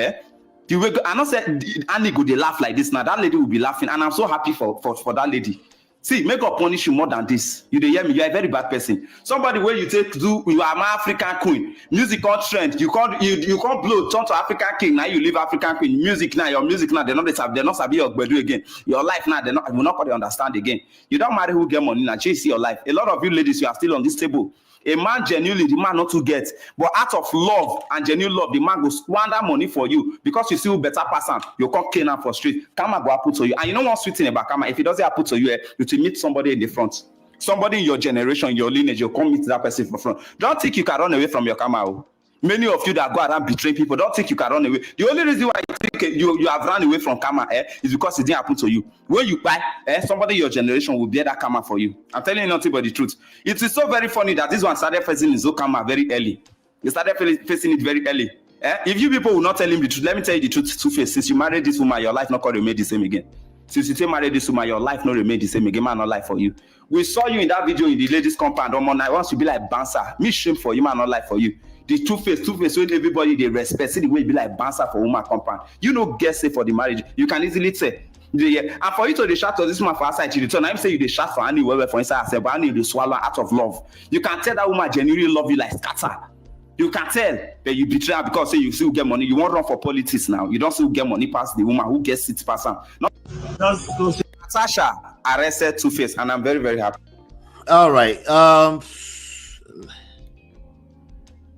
the way I not say Annie go they laugh like this now. That lady will be laughing, and I'm so happy for that lady. See, make God punish you more than this. You dey hear me? You are a very bad person. Somebody where you you are my African queen. Music on trend. You can't blow, turn to African king. Now you live African queen. Music now, your music now, they're not sabi your gbedu again. Your life now, will not quite understand again. You don't marry who get money now, chase your life. A lot of you ladies, you are still on this table. A man genuinely, the man not to get, but out of love and genuine love, the man will squander money for you because you see who better person. You can't cane for street. Karma go happen to you, and you know one sweet thing about karma. If it doesn't happen to you, you will meet somebody in the front, somebody in your generation, your lineage. You come meet that person for front. Don't think you can run away from your karma. Many of you that go around betraying people, don't think you can run away. The only reason why you think you have run away from karma is because it didn't happen to you. When you buy, somebody in your generation will bear that karma for you. I'm telling you nothing but the truth. It is so very funny that this one started facing his own karma very early. He started facing it very early. If you people will not tell him the truth, let me tell you the truth, Two-Face. Since you married this woman, your life not going to remain the same again. Since you married this woman, your life not remain the same again. Man, not life for you. We saw you in that video in the ladies' compound. I want to be like Banser. Me shame for you, man, not life for you. The Two-Face, when everybody they respect, see the way it be like Banser for woman compound. You know, guess say for the marriage, you can easily say. Yeah. And for you to the shot of this woman for outside, you return. I'm saying you the shot for Annie wherever for inside herself, but Annie the swallow out of love. You can tell that woman genuinely love you like scatter. You can tell that you betray her because say you still get money. You won't run for politics now. You don't still get money past the woman who gets 6%. Natasha arrested Two-Face, and I'm very, very happy. All right.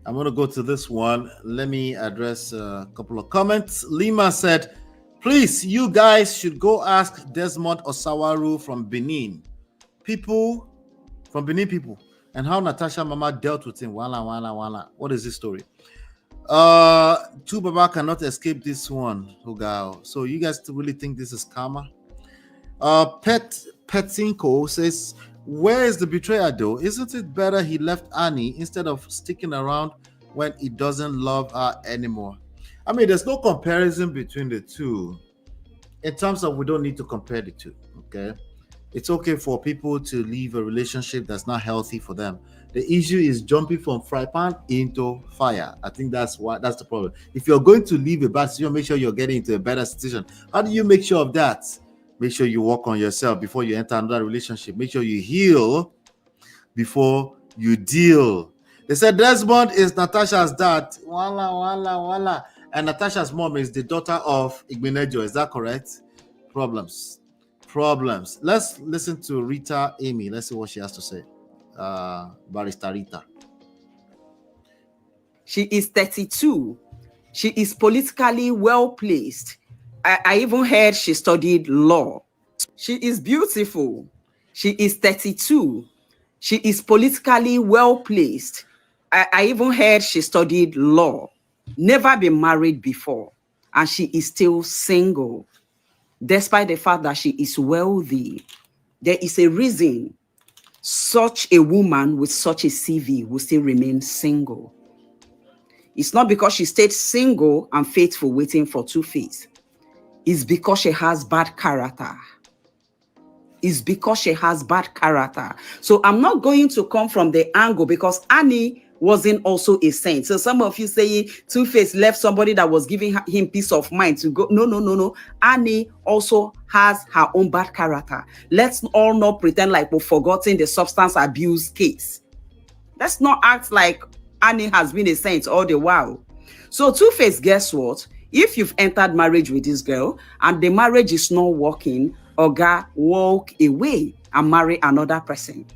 I'm going to go to this one. Let me address a couple of comments. Lima said, please, you guys should go ask Desmond Osawaru from Benin. And how Natasha Mama dealt with him. Wala. What is this story? 2BABA cannot escape this one. So you guys really think this is karma? Petinko says, where is the betrayer though? Isn't it better he left Annie instead of sticking around when he doesn't love her anymore? I mean, there's no comparison between the two. In terms of we don't need to compare the two, okay? It's okay for people to leave a relationship that's not healthy for them. The issue is jumping from fry pan into fire. I think that's the problem. If you're going to leave a bad situation, make sure you're getting into a better situation. How do you make sure of that? Make sure you work on yourself before you enter another relationship. Make sure you heal before you deal. They said Desmond is Natasha's dad. Wala. And Natasha's mom is the daughter of Igbenejo. Is that correct? Problems. Let's listen to Rita Amy. Let's see what she has to say. Barista Rita. She is 32. She is politically well placed. I even heard she studied law. She is beautiful. She is 32. She is politically well placed. I even heard she studied law. Never been married before. And she is still single. Despite the fact that she is wealthy. There is a reason such a woman with such a CV will still remain single. It's not because she stayed single and faithful waiting for Two-Face. It's because she has bad character. So I'm not going to come from the angle because Annie wasn't also a saint. So some of you saying Two-Face left somebody that was giving him peace of mind to go. No. Annie also has her own bad character. Let's all not pretend like we've forgotten the substance abuse case. Let's not act like Annie has been a saint all the while. So Two-Face, guess what? If you've entered marriage with this girl and the marriage is not working, Oga, walk away and marry another person.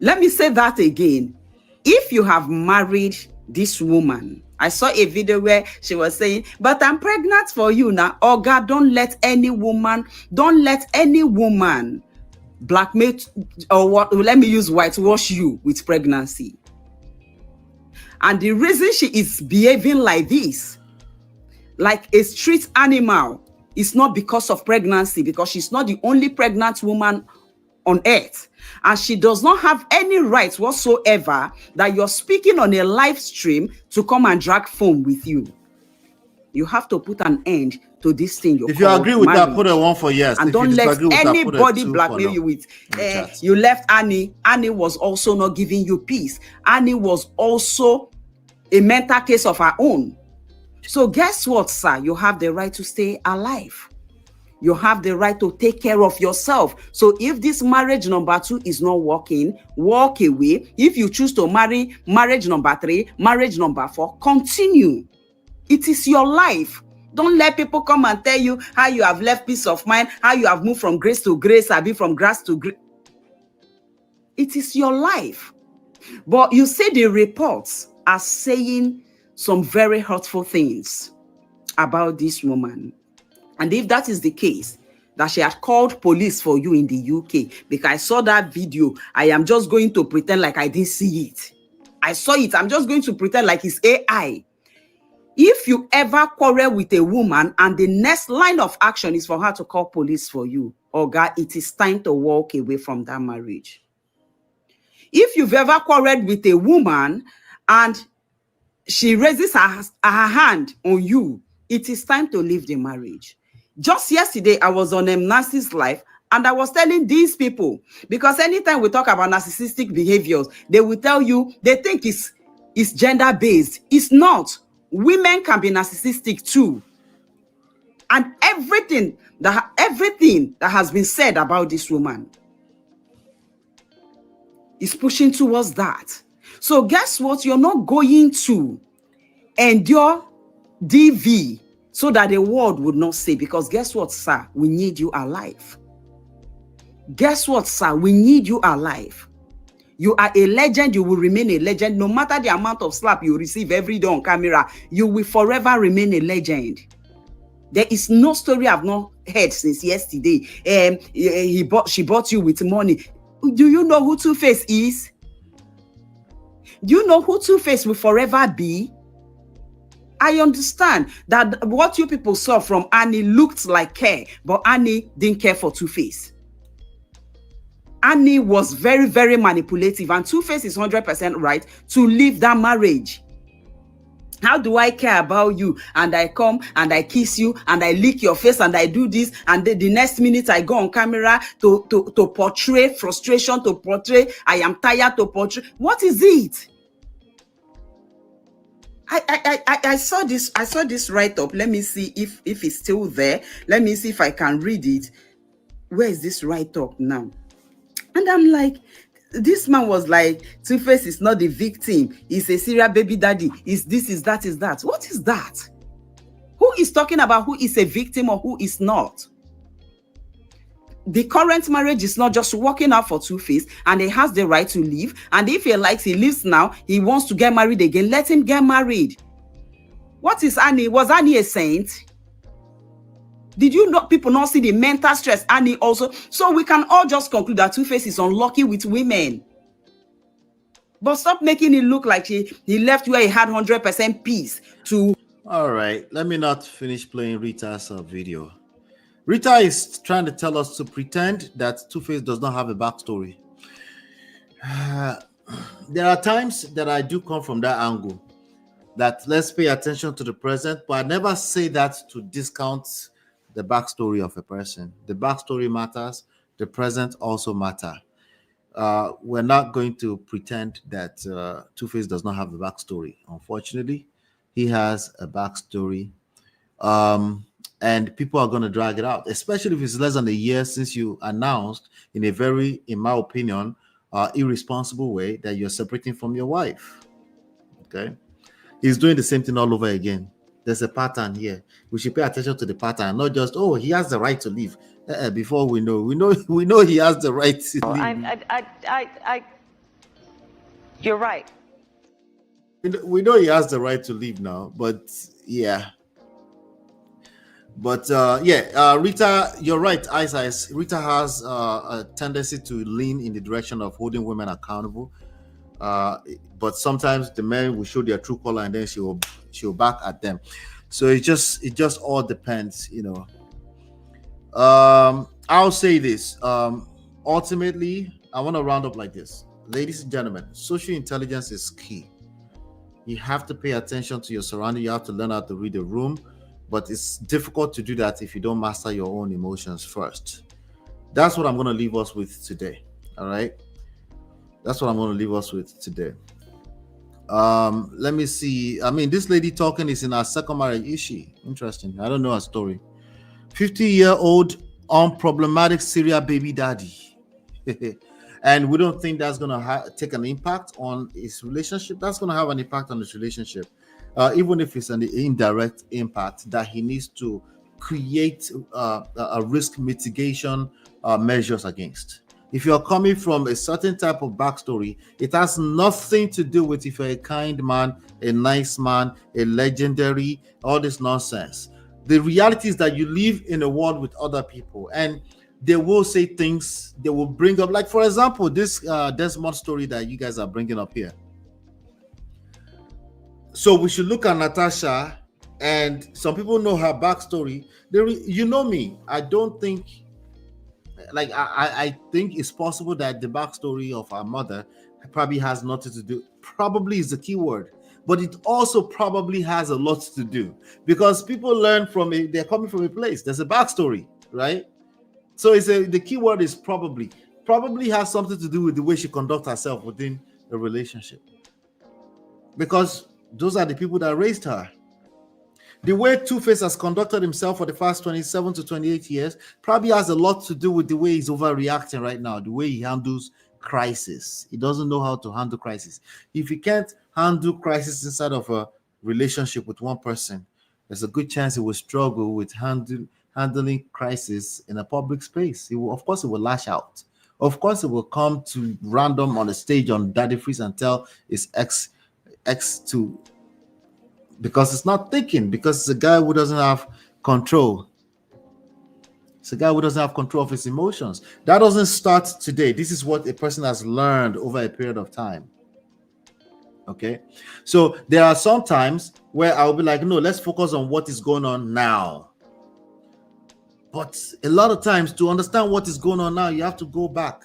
Let me say that again. If you have married this woman, I saw a video where she was saying, but I'm pregnant for you now. Oga, don't let any woman blackmail or what? Let me use whitewash you with pregnancy. And the reason she is behaving like this, like a street animal, is not because of pregnancy, because she's not the only pregnant woman on earth. And she does not have any rights whatsoever that you're speaking on a live stream to come and drag phone with you. You have to put an end to this thing you If you agree with that, put a 1 for yes. And if don't you let disagree with that, put a anybody 2 blackmail no you with chat. you left Annie. Annie was also not giving you peace. Annie was also a mental case of her own. So guess what, sir? You have the right to stay alive. You have the right to take care of yourself. So if this marriage number 2 is not working, walk away. If you choose to marry marriage number 3, marriage number 4, continue. It is your life. Don't let people come and tell you how you have left peace of mind, how you have moved from grace to grace, or be from grass to grace. It is your life. But you see, the reports are saying some very hurtful things about this woman. And if that is the case, that she had called police for you in the UK, because I saw that video, I am just going to pretend like I didn't see it. I saw it. I'm just going to pretend like it's AI. If you ever quarrel with a woman and the next line of action is for her to call police for you, oh God, it is time to walk away from that marriage. If you've ever quarreled with a woman and she raises her hand on you, it is time to leave the marriage. Just yesterday, I was on Nancy's live and I was telling these people, because anytime we talk about narcissistic behaviors, they will tell you they think it's gender-based. It's not. Women can be narcissistic too. And everything that has been said about this woman is pushing towards that. So guess what? You're not going to endure DV so that the world would not say, because guess what, sir? We need you alive. Guess what, sir? We need you alive. You are a legend. You will remain a legend. No matter the amount of slap you receive every day on camera, you will forever remain a legend. There is no story I've not heard since yesterday. She bought you with money. Do you know who Two-Face is? Do you know who Two-Face will forever be? I understand that what you people saw from Annie looked like care, but Annie didn't care for Two-Face. Annie was very, very manipulative, and Two-Face is 100% right to leave that marriage. How do I care about you? And I come and I kiss you and I lick your face and I do this, and the next minute I go on camera to portray frustration, to portray I am tired, to portray. What is it? I saw this write-up. Let me see if it's still there. Let me see if I can read it. Where is this write-up now? And I'm like, this man was like, Two-Face is not the victim. He's a serial baby daddy. Is this, is that, is that. What is that? Who is talking about who is a victim or who is not? The current marriage is not just working out for Two-Face, and he has the right to leave. And if he likes, he leaves now. He wants to get married again. Let him get married. What is Annie? Was Annie a saint? Did you not people not see the mental stress Annie also? So we can all just conclude that Two-Face is unlucky with women. But stop making it look like he left where he had 100% peace to. All right, let me not finish playing Rita's video. Rita is trying to tell us to pretend that Two-Face does not have a backstory. There are times that I do come from that angle, that let's pay attention to the present, but I never say that to discount the backstory of a person. The backstory matters. The present also matter. We're not going to pretend that Two-Face does not have a backstory. Unfortunately, he has a backstory. And people are going to drag it out, especially if it's less than a year since you announced in a very, in my opinion, irresponsible way that you're separating from your wife. Okay? He's doing the same thing all over again. There's a pattern here. We should pay attention to the pattern, not just, oh, he has the right to leave. Before we know he has the right to leave. You're right. We know he has the right to leave now, but yeah. But Rita, you're right, Ice. Rita has a tendency to lean in the direction of holding women accountable. But sometimes the men will show their true color and then she'll back at them. So it just all depends, you know. I'll say this. Ultimately, I want to round up like this. Ladies and gentlemen, social intelligence is key. You have to pay attention to your surroundings. You have to learn how to read the room. but it's difficult to do that if you don't master your own emotions first. That's what I'm going to leave us with today. All right. That's what I'm going to leave us with today. Let me see. I mean, this lady talking is in her second marriage. Is she? Interesting. I don't know her story. 50-year-old unproblematic serial baby daddy. And we don't think that's going to take an impact on his relationship. That's going to have an impact on his relationship. Even if it's an indirect impact that he needs to create a risk mitigation measures against. If you're coming from a certain type of backstory, it has nothing to do with if you're a kind man, a nice man, a legendary, all this nonsense. The reality is that you live in a world with other people, and they will say things, they will bring up, like, for example, this Desmond story that you guys are bringing up here. So we should look at Natasha, and some people know her backstory. You know me, I don't think, like, I think it's possible that the backstory of her mother probably has nothing to do, probably is the key word, but it also probably has a lot to do, because people learn from it, they're coming from a place, there's a backstory, right? So the key word is probably has something to do with the way she conducts herself within a relationship, because those are the people that raised her. The way Two-Face has conducted himself for the past 27 to 28 years probably has a lot to do with the way he's overreacting right now, the way he handles crisis. He doesn't know how to handle crisis. If he can't handle crisis inside of a relationship with one person, there's a good chance he will struggle with handling crisis in a public space. Of course, he will lash out. Of course, he will come to random on the stage on Daddy Freeze and tell his ex to, because it's not thinking, because it's a guy who doesn't have control. It's a guy who doesn't have control of his emotions. That doesn't start today. This is what a person has learned over a period of time. Okay, so there are some times where I'll be like, no, let's focus on what is going on now. But a lot of times, to understand what is going on now, you have to go back.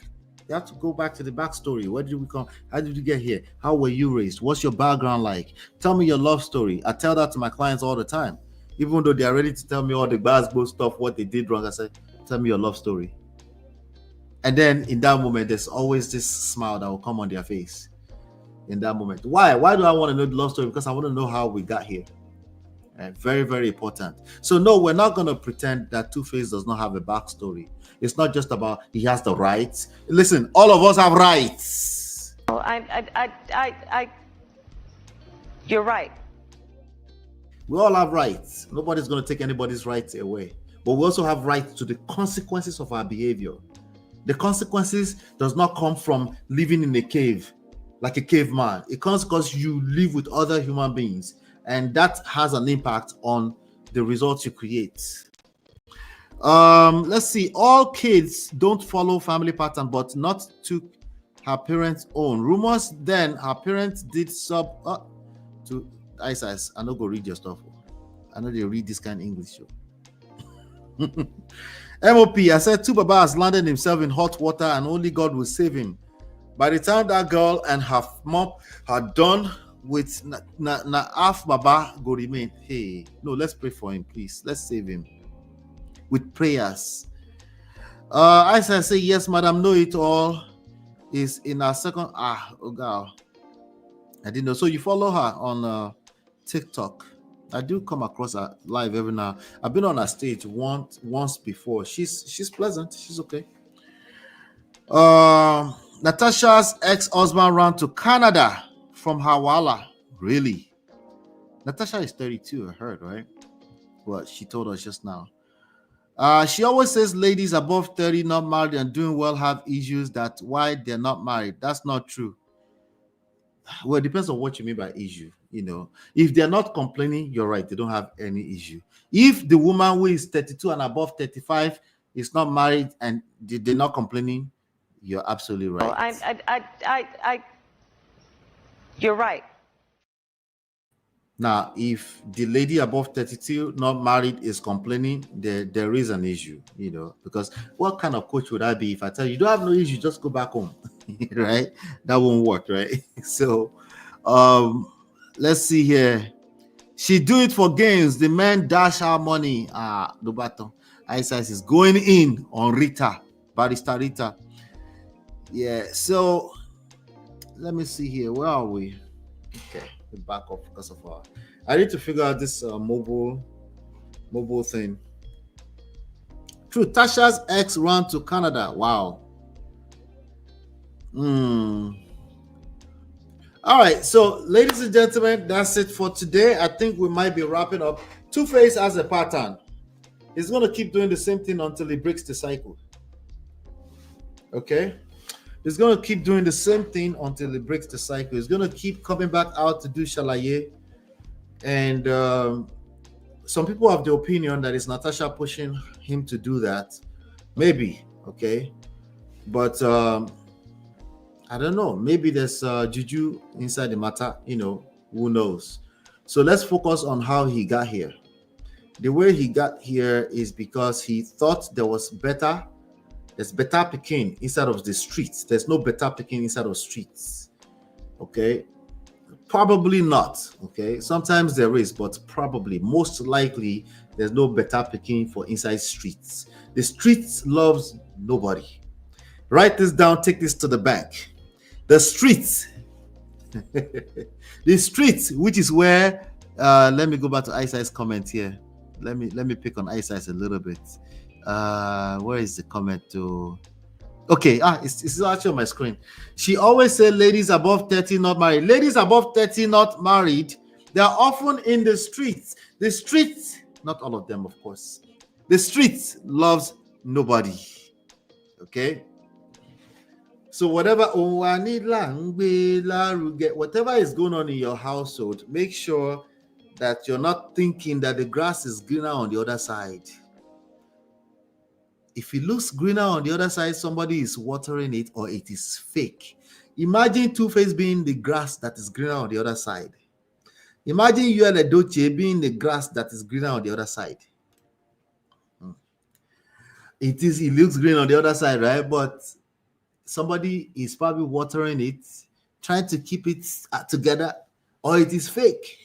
You have to go back to the backstory. Where did we come? How did you get here? How were you raised? What's your background like? Tell me your love story. I tell that to my clients all the time. Even though they are ready to tell me all the basketball stuff, what they did wrong, I say, tell me your love story. And then in that moment, there's always this smile that will come on their face. In that moment. Why? Why do I want to know the love story? Because I want to know how we got here. Very, very important. So no, we're not going to pretend that Two-Face does not have a backstory. It's not just about he has the rights. Listen, all of us have rights. You're right. We all have rights. Nobody's going to take anybody's rights away. But we also have rights to the consequences of our behavior. The consequences does not come from living in a cave, like a caveman. It comes because you live with other human beings, and that has an impact on the results you create. Let's see. All kids don't follow family pattern, but not to her parents' own. Rumors then her parents did to ISIS. I don't go read your stuff. I know they read this kind of English show. MOP, I said 2BABA has landed himself in hot water and only God will save him. By the time that girl and her mom are done with half Baba go remain. Hey, no, let's pray for him, please. Let's save him with prayers. I say yes, madam. Know it all is in our second. Oh God, I didn't know. So you follow her on TikTok? I do come across her live every now. I've been on her stage once before. She's pleasant. She's okay. Natasha's ex-husband ran to Canada from Hawala. Really? Natasha is 32, I heard, right? Well, she told us just now. She always says ladies above 30 not married and doing well have issues. That's why they're not married. That's not true. Well, it depends on what you mean by issue. You know, if they're not complaining, you're right. They don't have any issue. If the woman who is 32 and above 35 is not married and they're not complaining, you're absolutely right. You're right. Now, if the lady above 32, not married, is complaining, there is an issue, you know, because what kind of coach would I be if I tell you, you don't have no issue, just go back home, right? That won't work, right? So, let's see here. She do it for gains. The men dash her money. Dubato. Ice is going in on Rita, Barrister Rita. Yeah, so let me see here. Where are we? Okay, we back up because of our. I need to figure out this mobile thing. True, Tasha's ex ran to Canada. Wow. All right, so ladies and gentlemen, that's it for today. I think we might be wrapping up. Two-Face has a pattern. He's going to keep doing the same thing until he breaks the cycle. Okay? He's going to keep doing the same thing until he breaks the cycle. He's going to keep coming back out to do Shalaye. And some people have the opinion that it's Natasha pushing him to do that. Maybe, okay? But I don't know. Maybe there's juju inside the matter, who knows? So let's focus on how he got here. The way he got here is because he thought there's better picking inside of the streets. There's no better picking inside of streets. Okay? Probably not. Okay? Sometimes there is, but probably, most likely, there's no better picking for inside streets. The streets loves nobody. Write this down, take this to the bank. The streets, the streets, which is where, let me go back to Ice comment here. Let me pick on Ice a little bit. Where is the comment to? Okay, it's actually on my screen. She always said ladies above 30 not married. Ladies above 30 not married, they are often in the streets. The streets, not all of them, of course. The streets loves nobody. Okay? So whatever is going on in your household, make sure that you're not thinking that the grass is greener on the other side. If it looks greener on the other side, somebody is watering it or it is fake. Imagine Two-Face being the grass that is greener on the other side. Imagine you and Edochie being the grass that is greener on the other side. It looks green on the other side, right? But somebody is probably watering it, trying to keep it together, or it is fake.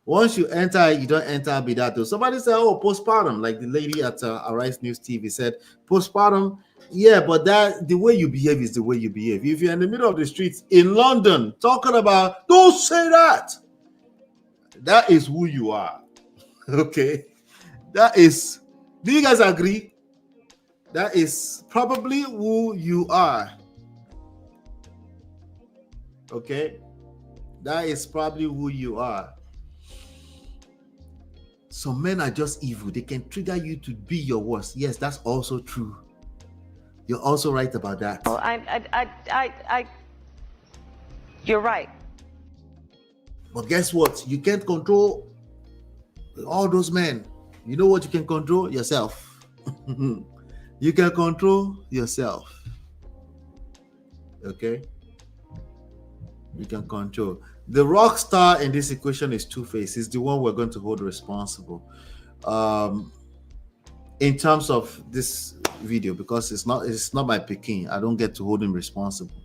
Once you enter, you don't enter be that. Somebody said, "Oh, postpartum," like the lady at Arise News TV said, "Postpartum, yeah, but that the way you behave is the way you behave. If you're in the middle of the streets in London talking about, don't say that. That is who you are." Okay, that is. Do you guys agree? That is probably who you are. Okay? That is probably who you are. Some men are just evil. They can trigger you to be your worst. Yes, that's also true. You're also right about that. Well, you're right. But guess what? You can't control all those men. You know what you can control? Yourself. You can control yourself. Okay? You can control. The rock star in this equation is Two-Face. He's the one we're going to hold responsible. In terms of this video, because it's not my picking. I don't get to hold him responsible,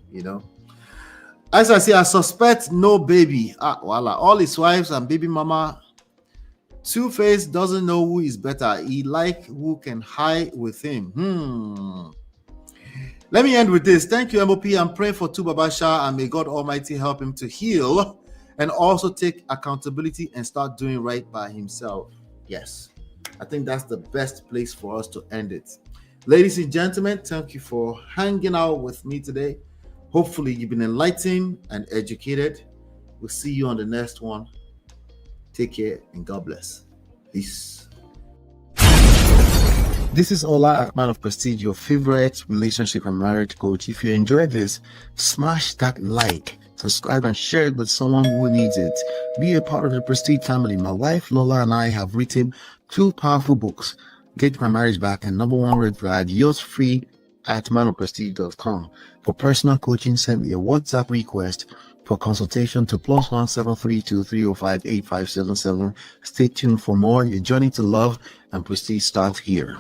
As I say, I suspect no baby. Voila. All his wives and baby mama. Two-Face doesn't know who is better. He like who can hide with him. Let me end with this. Thank you, MOP. I'm praying for 2BABA Shah, and may God Almighty help him to heal and also take accountability and start doing right by himself. Yes, I think that's the best place for us to end it. Ladies and gentlemen, thank you for hanging out with me today. Hopefully, you've been enlightened and educated. We'll see you on the next one. Take care and God bless. Peace. This is Ola, man of Prestige, your favorite relationship and marriage coach. If you enjoyed this, smash that like, subscribe, and share it with someone who needs it. Be a part of the Prestige family. My wife Lola and I have written 2 powerful books, Get My Marriage Back and Number 1 Red Flag. Yours free at manofprestige.com. For personal coaching, send me a WhatsApp request for consultation to +1 732 305 8577. Stay tuned for more. Your journey to love and prestige starts here.